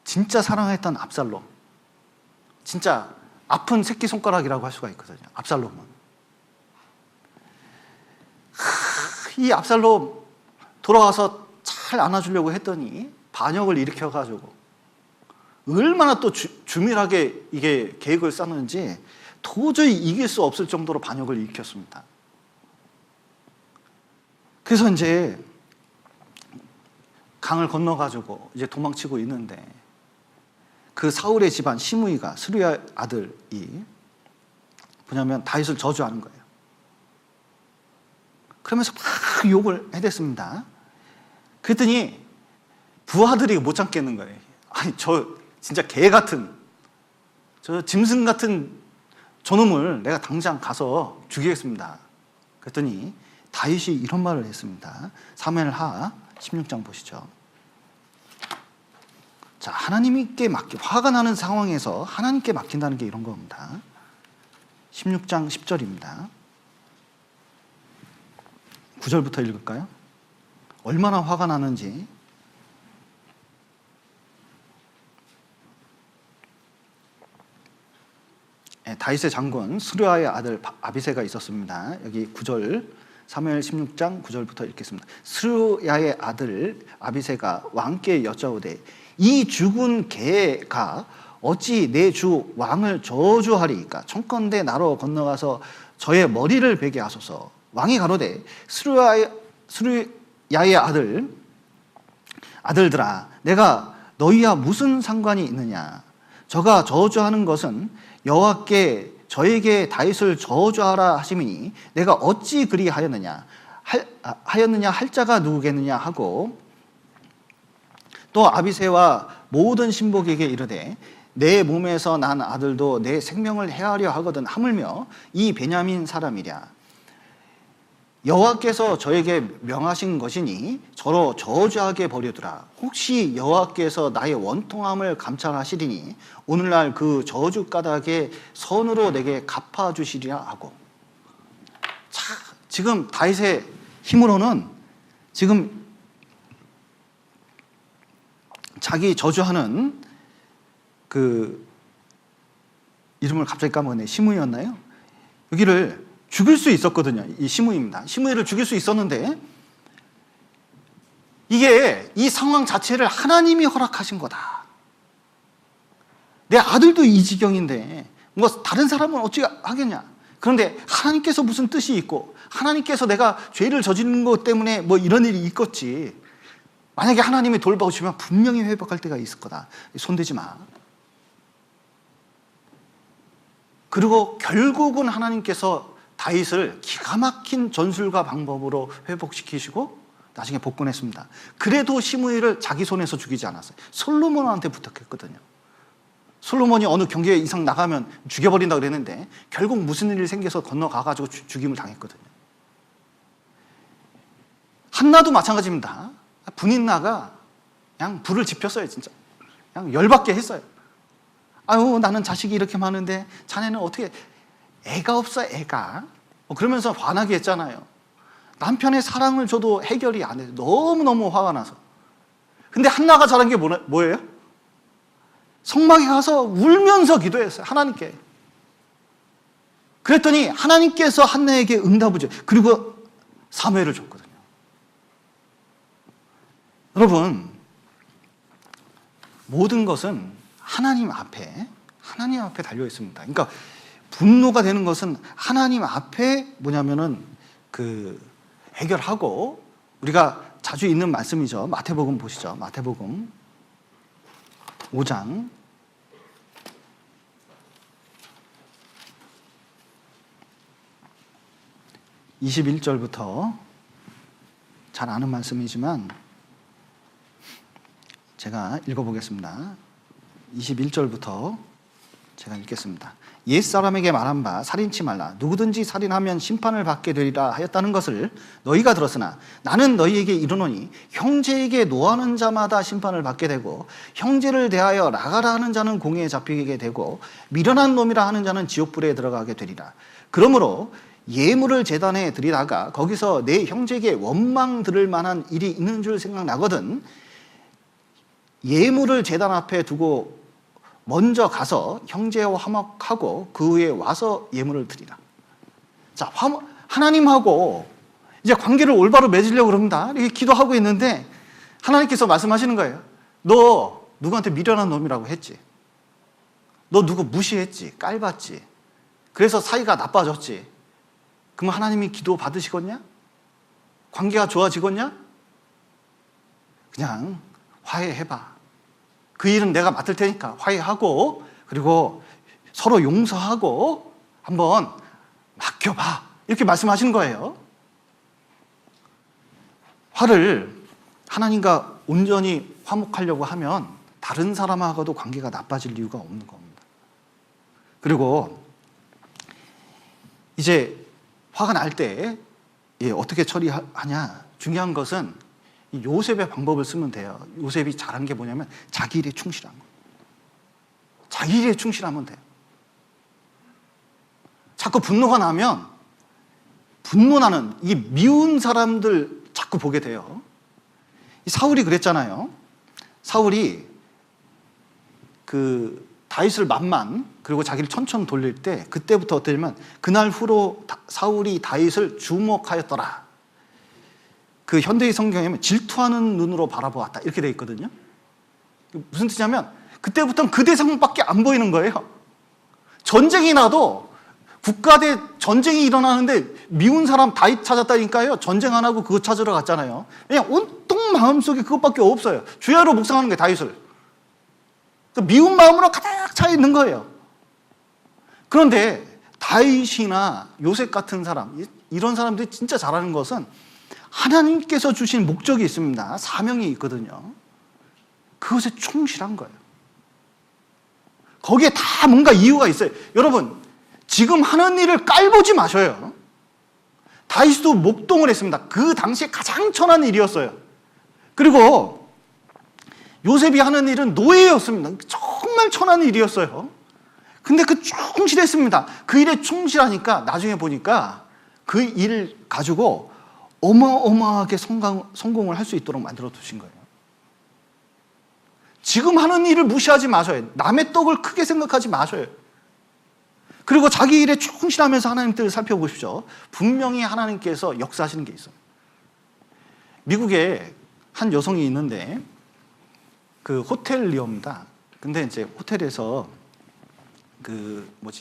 진짜 사랑했던 압살롬, 진짜 아픈 새끼손가락이라고 할 수가 있거든요. 압살롬은 이 압살롬 돌아와서 잘 안아주려고 했더니 반역을 일으켜가지고 얼마나 또 주밀하게 이게 계획을 짰는지 도저히 이길 수 없을 정도로 반역을 일으켰습니다. 그래서 이제 강을 건너가지고 이제 도망치고 있는데 그 사울의 집안 시므이가 스루야 아들이 뭐냐면 다윗을 저주하는 거예요. 그러면서 막 욕을 해댔습니다. 그랬더니 부하들이 못 참겠는 거예요. 아니 저 진짜 개 같은 저 짐승 같은 저놈을 내가 당장 가서 죽이겠습니다. 그랬더니 다윗이 이런 말을 했습니다. 사무엘하 16장 보시죠. 자, 하나님께 화가 나는 상황에서 하나님께 맡긴다는 게 이런 겁니다. 16장 10절입니다. 9절부터 읽을까요? 얼마나 화가 나는지. 다윗의 장군 스루야의 아들 아비새가 있었습니다. 여기 9절 사무엘 16장 9절부터 읽겠습니다. 스루야의 아들 아비새가 왕께 여짜오되 이 죽은 개가 어찌 내 주 왕을 저주하리이까? 청컨대 나로 건너가서 저의 머리를 베게 하소서. 왕이 가로되 스루야의 아들들아 내가 너희와 무슨 상관이 있느냐? 저가 저주하는 것은 여호와께 저에게 다윗을 저주하라 하심이니 내가 어찌 그리하였느냐 할 자가 누구겠느냐 하고 또 아비새와 모든 신복에게 이르되 내 몸에서 난 아들도 내 생명을 해하려 하거든 하물며 이 베냐민 사람이랴. 여호와께서 저에게 명하신 것이니 저로 저주하게 버려두라. 혹시 여호와께서 나의 원통함을 감찰하시리니 오늘날 그 저주 까닭에 선으로 내게 갚아주시리라 하고. 자, 지금 다윗의 힘으로는 지금 자기 저주하는 그 이름을 갑자기 까먹었네. 시므이였나요? 여기를 죽일 수 있었거든요. 이 시므이입니다. 시므이를 죽일 수 있었는데 이게 이 상황 자체를 하나님이 허락하신 거다. 내 아들도 이 지경인데 뭐 다른 사람은 어찌 하겠냐. 그런데 하나님께서 무슨 뜻이 있고 하나님께서 내가 죄를 저지른 것 때문에 뭐 이런 일이 있겠지. 만약에 하나님이 돌봐주시면 분명히 회복할 때가 있을 거다. 손대지 마. 그리고 결국은 하나님께서 다윗을 기가 막힌 전술과 방법으로 회복시키시고 나중에 복권했습니다. 그래도 시므이를 자기 손에서 죽이지 않았어요. 솔로몬한테 부탁했거든요. 솔로몬이 어느 경계 이상 나가면 죽여버린다 그랬는데 결국 무슨 일이 생겨서 건너가가지고 죽임을 당했거든요. 한나도 마찬가지입니다. 분인나가 그냥 불을 지폈어요. 진짜 그냥 열받게 했어요. 아유 나는 자식이 이렇게 많은데 자네는 어떻게 애가 없어 애가 그러면서 화나게 했잖아요. 남편의 사랑을 줘도 해결이 안 해요. 너무너무 화가 나서. 근데 한나가 잘한 게 뭐예요? 성막에 가서 울면서 기도했어요. 하나님께. 그랬더니 하나님께서 한나에게 응답을 줘요. 그리고 사무엘을 줬거든요. 여러분 모든 것은 하나님 앞에 달려 있습니다. 그러니까 분노가 되는 것은 하나님 앞에 뭐냐면은 그 해결하고 우리가 자주 읽는 말씀이죠. 마태복음 보시죠. 마태복음 5장 21절부터 잘 아는 말씀이지만 제가 읽어보겠습니다. 21절부터 제가 읽겠습니다. 옛사람에게 말한 바 살인치 말라. 누구든지 살인하면 심판을 받게 되리라 하였다는 것을 너희가 들었으나 나는 너희에게 이르노니 형제에게 노하는 자마다 심판을 받게 되고 형제를 대하여 나가라 하는 자는 공회에 잡히게 되고 미련한 놈이라 하는 자는 지옥불에 들어가게 되리라. 그러므로 예물을 제단에 드리다가 거기서 내 형제에게 원망 들을 만한 일이 있는 줄 생각나거든 예물을 제단 앞에 두고 먼저 가서 형제와 화목하고 그 후에 와서 예물을 드리라. 자, 하나님하고 이제 관계를 올바로 맺으려고 그럽니다. 이렇게 기도하고 있는데 하나님께서 말씀하시는 거예요. 너 누구한테 미련한 놈이라고 했지. 너 누구 무시했지. 깔봤지. 그래서 사이가 나빠졌지. 그럼 하나님이 기도 받으시겠냐? 관계가 좋아지겠냐? 그냥 화해해봐. 그 일은 내가 맡을 테니까 화해하고, 그리고 서로 용서하고 한번 맡겨봐. 이렇게 말씀하시는 거예요. 화를 하나님과 온전히 화목하려고 하면 다른 사람하고도 관계가 나빠질 이유가 없는 겁니다. 그리고 이제 화가 날 때 어떻게 처리하냐? 중요한 것은 요셉의 방법을 쓰면 돼요. 요셉이 잘한 게 뭐냐면 자기 일에 충실한 거예요. 자기 일에 충실하면 돼요. 자꾸 분노가 나면 분노나는 이 미운 사람들 자꾸 보게 돼요. 사울이 그랬잖아요. 사울이 그 다윗을 만만 그리고 자기를 천천 돌릴 때 그때부터 어떠냐면 그날 후로 사울이 다윗을 주목하였더라. 그 현대의 성경에 질투하는 눈으로 바라보았다 이렇게 돼 있거든요. 무슨 뜻이냐면 그때부터는 그 대상밖에 안 보이는 거예요. 전쟁이 나도 국가 대 전쟁이 일어나는데 미운 사람 다윗 찾았다니까요. 전쟁 안 하고 그거 찾으러 갔잖아요. 그냥 온통 마음속에 그것밖에 없어요. 주야로 묵상하는 게 다윗을. 미운 마음으로 가득 차 있는 거예요. 그런데 다윗이나 요셉 같은 사람, 이런 사람들이 진짜 잘하는 것은 하나님께서 주신 목적이 있습니다. 사명이 있거든요. 그것에 충실한 거예요. 거기에 다 뭔가 이유가 있어요. 여러분, 지금 하는 일을 깔보지 마셔요. 다윗도 목동을 했습니다. 그 당시에 가장 천한 일이었어요. 그리고 요셉이 하는 일은 노예였습니다. 정말 천한 일이었어요. 근데 그 충실했습니다. 그 일에 충실하니까 나중에 보니까 그 일 가지고 어마어마하게 성공을 할 수 있도록 만들어 두신 거예요. 지금 하는 일을 무시하지 마셔요. 남의 떡을 크게 생각하지 마셔요. 그리고 자기 일에 충실하면서 하나님 뜻을 살펴보십시오. 분명히 하나님께서 역사하시는 게 있어요. 미국에 한 여성이 있는데 그 호텔리어입니다. 근데 이제 호텔에서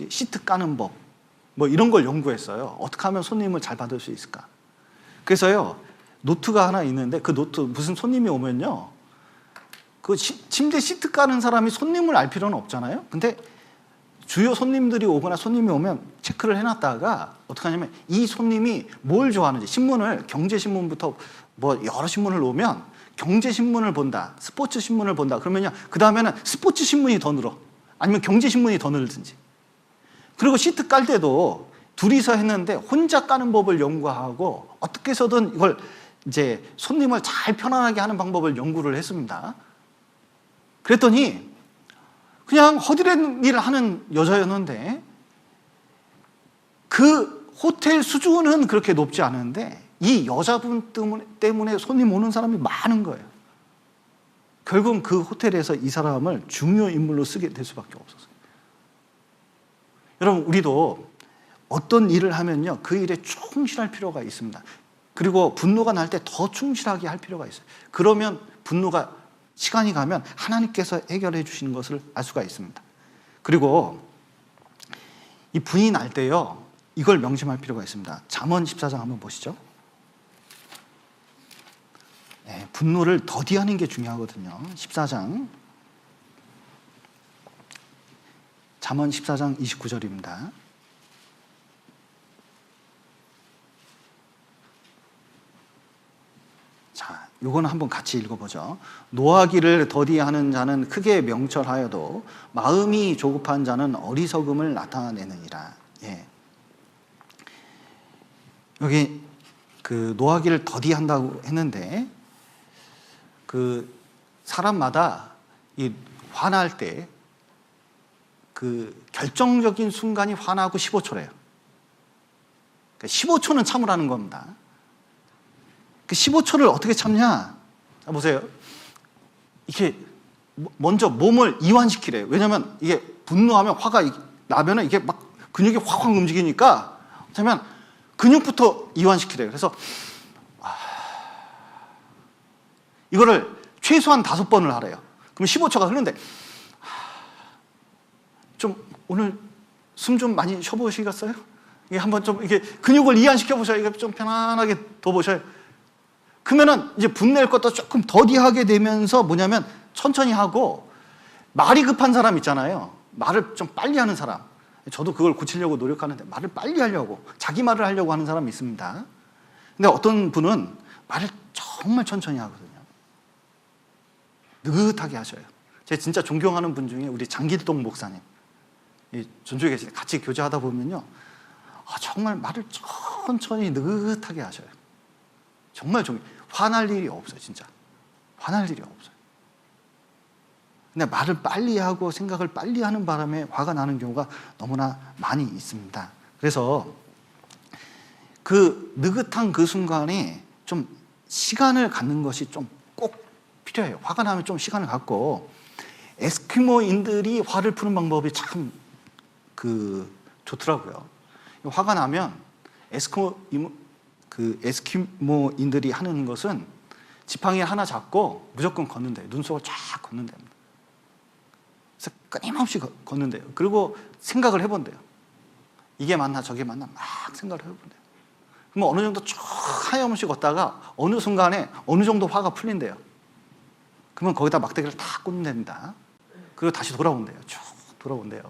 시트 까는 법 뭐 이런 걸 연구했어요. 어떻게 하면 손님을 잘 받을 수 있을까? 그래서요, 노트가 하나 있는데 그 노트 무슨 손님이 오면요, 그 침대 시트 까는 사람이 손님을 알 필요는 없잖아요. 근데 주요 손님들이 오거나 손님이 오면 체크를 해놨다가 어떻게 하냐면 이 손님이 뭘 좋아하는지 신문을 경제신문부터 뭐 여러 신문을 놓으면 경제신문을 본다, 스포츠신문을 본다 그러면요, 그 다음에는 스포츠신문이 더 늘어, 아니면 경제신문이 더 늘든지. 그리고 시트 깔 때도 둘이서 했는데 혼자 까는 법을 연구하고 어떻게 해서든 이걸 이제 손님을 잘 편안하게 하는 방법을 연구를 했습니다. 그랬더니 그냥 허드렛 일을 하는 여자였는데 그 호텔 수준은 그렇게 높지 않은데 이 여자분 때문에 손님 오는 사람이 많은 거예요. 결국은 그 호텔에서 이 사람을 중요 인물로 쓰게 될 수밖에 없었어요. 여러분, 우리도 어떤 일을 하면요, 그 일에 충실할 필요가 있습니다. 그리고 분노가 날 때 더 충실하게 할 필요가 있어요. 그러면 분노가 시간이 가면 하나님께서 해결해 주시는 것을 알 수가 있습니다. 그리고 이 분이 날 때요, 이걸 명심할 필요가 있습니다. 잠언 14장 한번 보시죠. 네, 분노를 더디하는 게 중요하거든요. 14장. 잠언 14장 29절입니다. 자, 요거는 한번 같이 읽어보죠. 노하기를 더디하는 자는 크게 명철하여도 마음이 조급한 자는 어리석음을 나타내느니라. 예. 여기 그 노하기를 더디한다고 했는데 그 사람마다 이 화날 때 그 결정적인 순간이 화나고 15초래요. 그러니까 15초는 참으라는 겁니다. 그 15초를 어떻게 참냐? 자, 보세요. 이게 먼저 몸을 이완시키래요. 왜냐하면 이게 분노하면 화가 나면은 이게 막 근육이 확확 움직이니까 그러면 근육부터 이완시키래요. 그래서 이거를 최소한 5번을 하래요. 그럼 15초가 흐르는데 좀 오늘 숨 좀 많이 쉬어보시겠어요? 이게 한번 좀 이게 근육을 이완시켜 보셔야 이게 좀 편안하게 더 보셔요. 그러면은 이제 분낼 것도 조금 더디하게 되면서 뭐냐면 천천히 하고 말이 급한 사람 있잖아요. 말을 좀 빨리 하는 사람. 저도 그걸 고치려고 노력하는데 말을 빨리 하려고 자기 말을 하려고 하는 사람이 있습니다. 근데 어떤 분은 말을 정말 천천히 하거든요. 느긋하게 하셔요. 제가 진짜 존경하는 분 중에 우리 장길동 목사님, 전주에 계실 때 같이 교제하다 보면요, 정말 말을 천천히 느긋하게 하셔요. 정말 화날 일이 없어요. 진짜 화날 일이 없어요. 근데 말을 빨리 하고 생각을 빨리 하는 바람에 화가 나는 경우가 너무나 많이 있습니다. 그래서 그 느긋한 그 순간에 좀 시간을 갖는 것이 좀 꼭 필요해요. 화가 나면 좀 시간을 갖고, 에스키모인들이 화를 푸는 방법이 참 좋더라고요. 화가 나면 에스키모인들이 하는 것은 지팡이 하나 잡고 무조건 걷는데요. 눈속을 쫙 걷는답니다. 그래서 끊임없이 걷는데요. 그리고 생각을 해본대요. 이게 맞나 저게 맞나 막 생각을 해본대요. 그러면 어느 정도 쭉 하염없이 걷다가 어느 순간에 어느 정도 화가 풀린대요. 그러면 거기다 막대기를 탁 꽂는답니다. 그리고 다시 돌아온대요. 쭉 돌아온대요.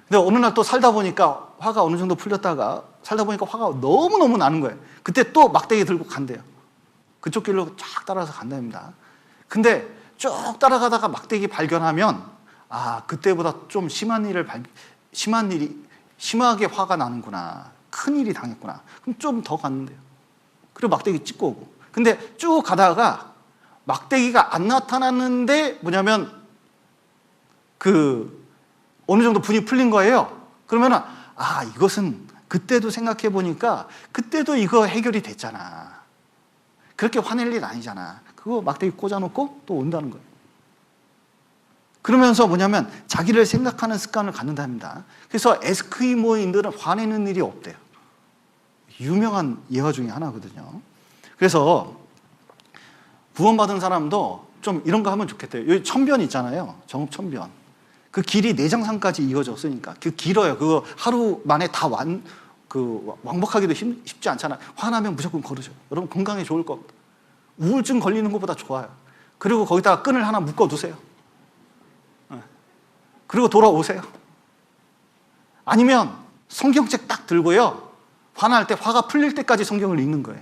근데 어느 날 또 살다 보니까 화가 어느 정도 풀렸다가 살다 보니까 화가 너무너무 나는 거예요. 그때 또 막대기 들고 간대요. 그쪽 길로 쫙 따라서 간답니다. 근데 쭉 따라가다가 막대기 발견하면 그때보다 좀 심하게 화가 나는구나. 큰일이 당했구나. 그럼 좀 더 갔는데요. 그리고 막대기 찍고 오고. 근데 쭉 가다가 막대기가 안 나타났는데 뭐냐면 어느 정도 분이 풀린 거예요. 그러면은 이것은 그때도 생각해 보니까 그때도 이거 해결이 됐잖아. 그렇게 화낼 일 아니잖아. 그거 막대기 꽂아놓고 또 온다는 거예요. 그러면서 뭐냐면 자기를 생각하는 습관을 갖는답니다. 그래서 에스키모인들은 화내는 일이 없대요. 유명한 예화 중에 하나거든요. 그래서 구원받은 사람도 좀 이런 거 하면 좋겠대요. 여기 천변 있잖아요. 정읍 천변. 그 길이 내장산까지 이어졌으니까 그 길어요. 그거 하루 만에 다 왕복하기도 쉽지 않잖아요. 화나면 무조건 걸으셔요. 여러분 건강에 좋을 겁니다. 우울증 걸리는 것보다 좋아요. 그리고 거기다가 끈을 하나 묶어 두세요. 그리고 돌아오세요. 아니면 성경책 딱 들고요. 화날 때 화가 풀릴 때까지 성경을 읽는 거예요.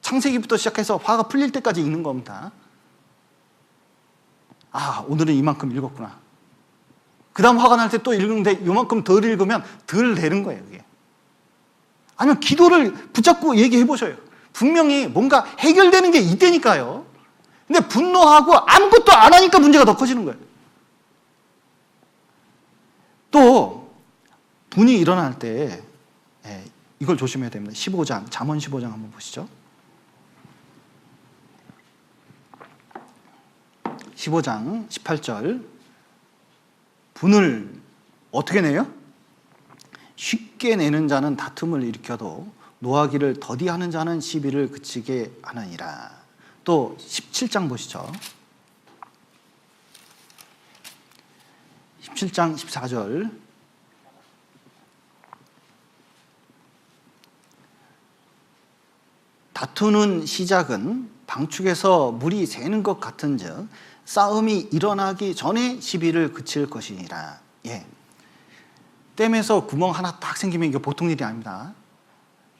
창세기부터 시작해서 화가 풀릴 때까지 읽는 겁니다. 오늘은 이만큼 읽었구나. 그 다음 화가 날 때 또 읽는데 이만큼 덜 읽으면 덜 되는 거예요. 이게. 아니면 기도를 붙잡고 얘기해 보셔요. 분명히 뭔가 해결되는 게 있다니까요. 근데 분노하고 아무것도 안 하니까 문제가 더 커지는 거예요. 또 분이 일어날 때 이걸 조심해야 됩니다. 15장, 잠언 15장 한번 보시죠. 15장 18절. 분을 어떻게 내요? 쉽게 내는 자는 다툼을 일으켜도 노하기를 더디하는 자는 시비를 그치게 하느니라. 또 17장 보시죠. 17장 14절. 다투는 시작은 방축에서 물이 새는 것 같은즉 싸움이 일어나기 전에 시비를 그칠 것이니라. 댐에서 구멍 하나 딱 생기면 이게 보통 일이 아닙니다.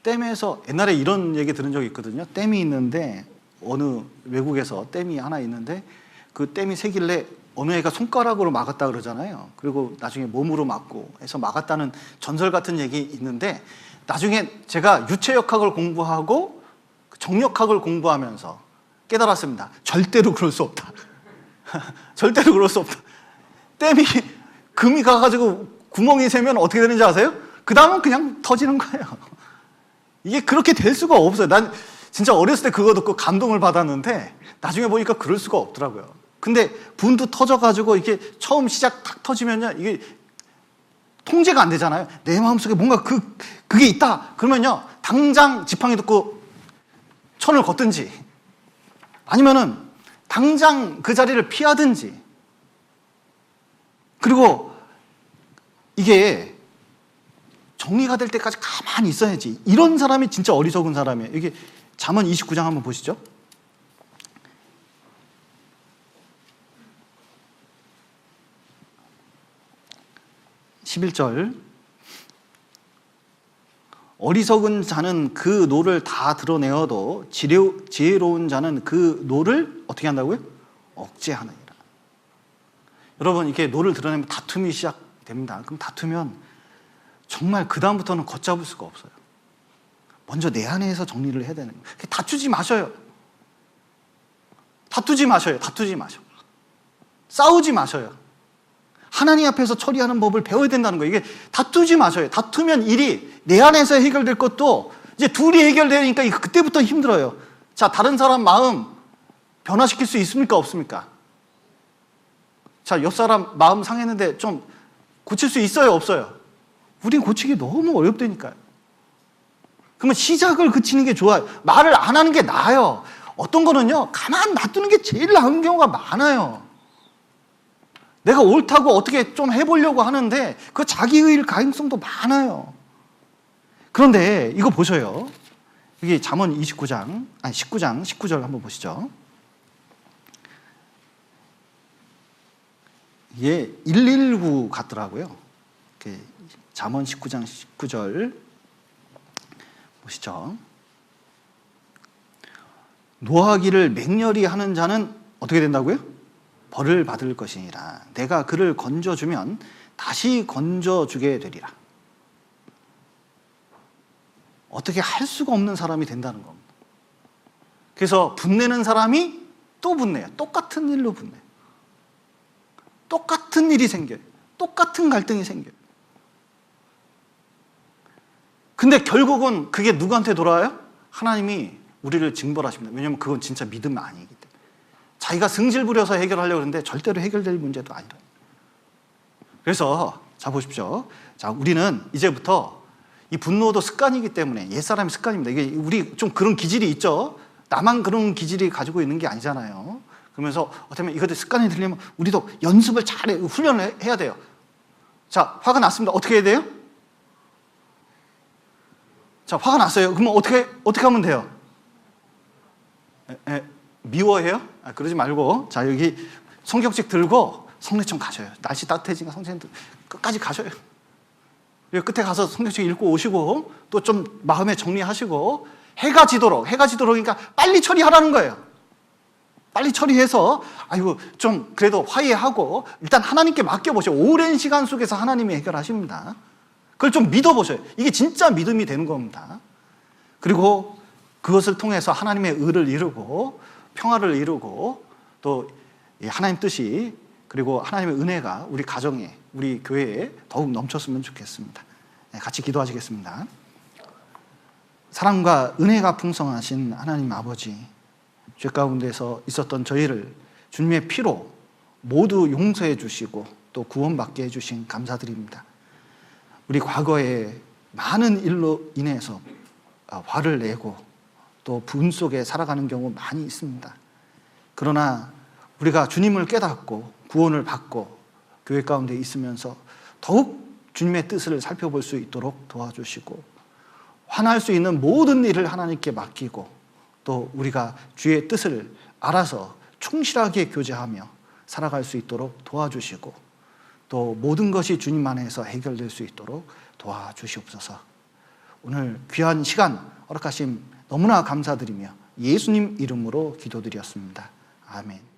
댐에서 옛날에 이런 얘기 들은 적이 있거든요. 댐이 있는데 어느 외국에서 댐이 하나 있는데 그 댐이 새길래 어느 애가 손가락으로 막았다 그러잖아요. 그리고 나중에 몸으로 막고 해서 막았다는 전설 같은 얘기 있는데, 나중에 제가 유체역학을 공부하고 정력학을 공부하면서 깨달았습니다. 절대로 그럴 수 없다. 절대로 그럴 수 없다. 댐이 금이 가가지고 구멍이 새면 어떻게 되는지 아세요? 그 다음은 그냥 터지는 거예요. 이게 그렇게 될 수가 없어요. 난 진짜 어렸을 때 그거 듣고 감동을 받았는데 나중에 보니까 그럴 수가 없더라고요. 근데 분도 터져가지고 이게 처음 시작 탁 터지면요, 이게 통제가 안 되잖아요. 내 마음속에 뭔가 그게 있다 그러면요 당장 지팡이 듣고 천을 걷든지 아니면은 당장 그 자리를 피하든지. 그리고 이게 정리가 될 때까지 가만히 있어야지. 이런 사람이 진짜 어리석은 사람이에요. 이게 잠언 29장 한번 보시죠. 11절. 어리석은 자는 그 노를 다 드러내어도 지혜로운 자는 그 노를 어떻게 한다고요? 억제하느니라. 여러분, 이렇게 노를 드러내면 다툼이 시작됩니다. 그럼 다투면 정말 그 다음부터는 걷잡을 수가 없어요. 먼저 내 안에서 정리를 해야 되는 거예요. 다투지 마셔요. 다투지 마셔요. 다투지 마셔. 싸우지 마셔요. 하나님 앞에서 처리하는 법을 배워야 된다는 거예요. 이게 다투지 마셔요. 다투면 일이 내 안에서 해결될 것도 이제 둘이 해결되니까 그때부터 힘들어요. 자, 다른 사람 마음 변화시킬 수 있습니까? 없습니까? 자, 옆 사람 마음 상했는데 좀 고칠 수 있어요? 없어요? 우린 고치기 너무 어렵다니까요. 그러면 시작을 그치는 게 좋아요. 말을 안 하는 게 나아요. 어떤 거는요, 가만 놔두는 게 제일 나은 경우가 많아요. 내가 옳다고 어떻게 좀 해보려고 하는데 그 자기의 가능성도 많아요. 그런데 이거 보셔요. 여기 잠언 19장 19절 한번 보시죠. 이게 119 같더라고요. 잠언 19장 19절 보시죠. 노하기를 맹렬히 하는 자는 어떻게 된다고요? 벌을 받을 것이니라. 내가 그를 건져주면 다시 건져주게 되리라. 어떻게 할 수가 없는 사람이 된다는 겁니다. 그래서 분내는 사람이 또 분내요. 똑같은 일로 분내요. 똑같은 일이 생겨요. 똑같은 갈등이 생겨요. 근데 결국은 그게 누구한테 돌아와요? 하나님이 우리를 징벌하십니다. 왜냐하면 그건 진짜 믿음 아니기 때문에. 자기가 승질 부려서 해결하려고 하는데 절대로 해결될 문제도 아니라. 그래서 자 보십시오. 자, 우리는 이제부터 이 분노도 습관이기 때문에 옛사람의 습관입니다. 이게 우리 좀 그런 기질이 있죠. 나만 그런 기질이 가지고 있는 게 아니잖아요. 그러면서 어떻게 보면 이것들 습관이 들리면 우리도 연습을 잘해 훈련을 해야 돼요. 자, 화가 났습니다. 어떻게 해야 돼요? 자, 화가 났어요. 그러면 어떻게 하면 돼요? 미워해요? 그러지 말고, 자, 여기 성경책 들고 성례청 가셔요. 날씨 따뜻해지니까 성례청 끝까지 가셔요. 그리고 끝에 가서 성경책 읽고 오시고 또 좀 마음에 정리하시고 해가 지도록 그러니까 빨리 처리하라는 거예요. 빨리 처리해서 아이고 좀 그래도 화해하고 일단 하나님께 맡겨보세요. 오랜 시간 속에서 하나님이 해결하십니다. 그걸 좀 믿어보셔요. 이게 진짜 믿음이 되는 겁니다. 그리고 그것을 통해서 하나님의 의를 이루고 평화를 이루고 또 하나님 뜻이 그리고 하나님의 은혜가 우리 가정에 우리 교회에 더욱 넘쳤으면 좋겠습니다. 같이 기도하시겠습니다. 사랑과 은혜가 풍성하신 하나님 아버지, 죄 가운데서 있었던 저희를 주님의 피로 모두 용서해 주시고 또 구원받게 해주신 감사드립니다. 우리 과거에 많은 일로 인해서 화를 내고 또 분 속에 살아가는 경우 많이 있습니다. 그러나 우리가 주님을 깨닫고 구원을 받고 교회 가운데 있으면서 더욱 주님의 뜻을 살펴볼 수 있도록 도와주시고 화날 수 있는 모든 일을 하나님께 맡기고 또 우리가 주의 뜻을 알아서 충실하게 교제하며 살아갈 수 있도록 도와주시고 또 모든 것이 주님 안에서 해결될 수 있도록 도와주시옵소서. 오늘 귀한 시간 허락하심 너무나 감사드리며 예수님 이름으로 기도드렸습니다. 아멘.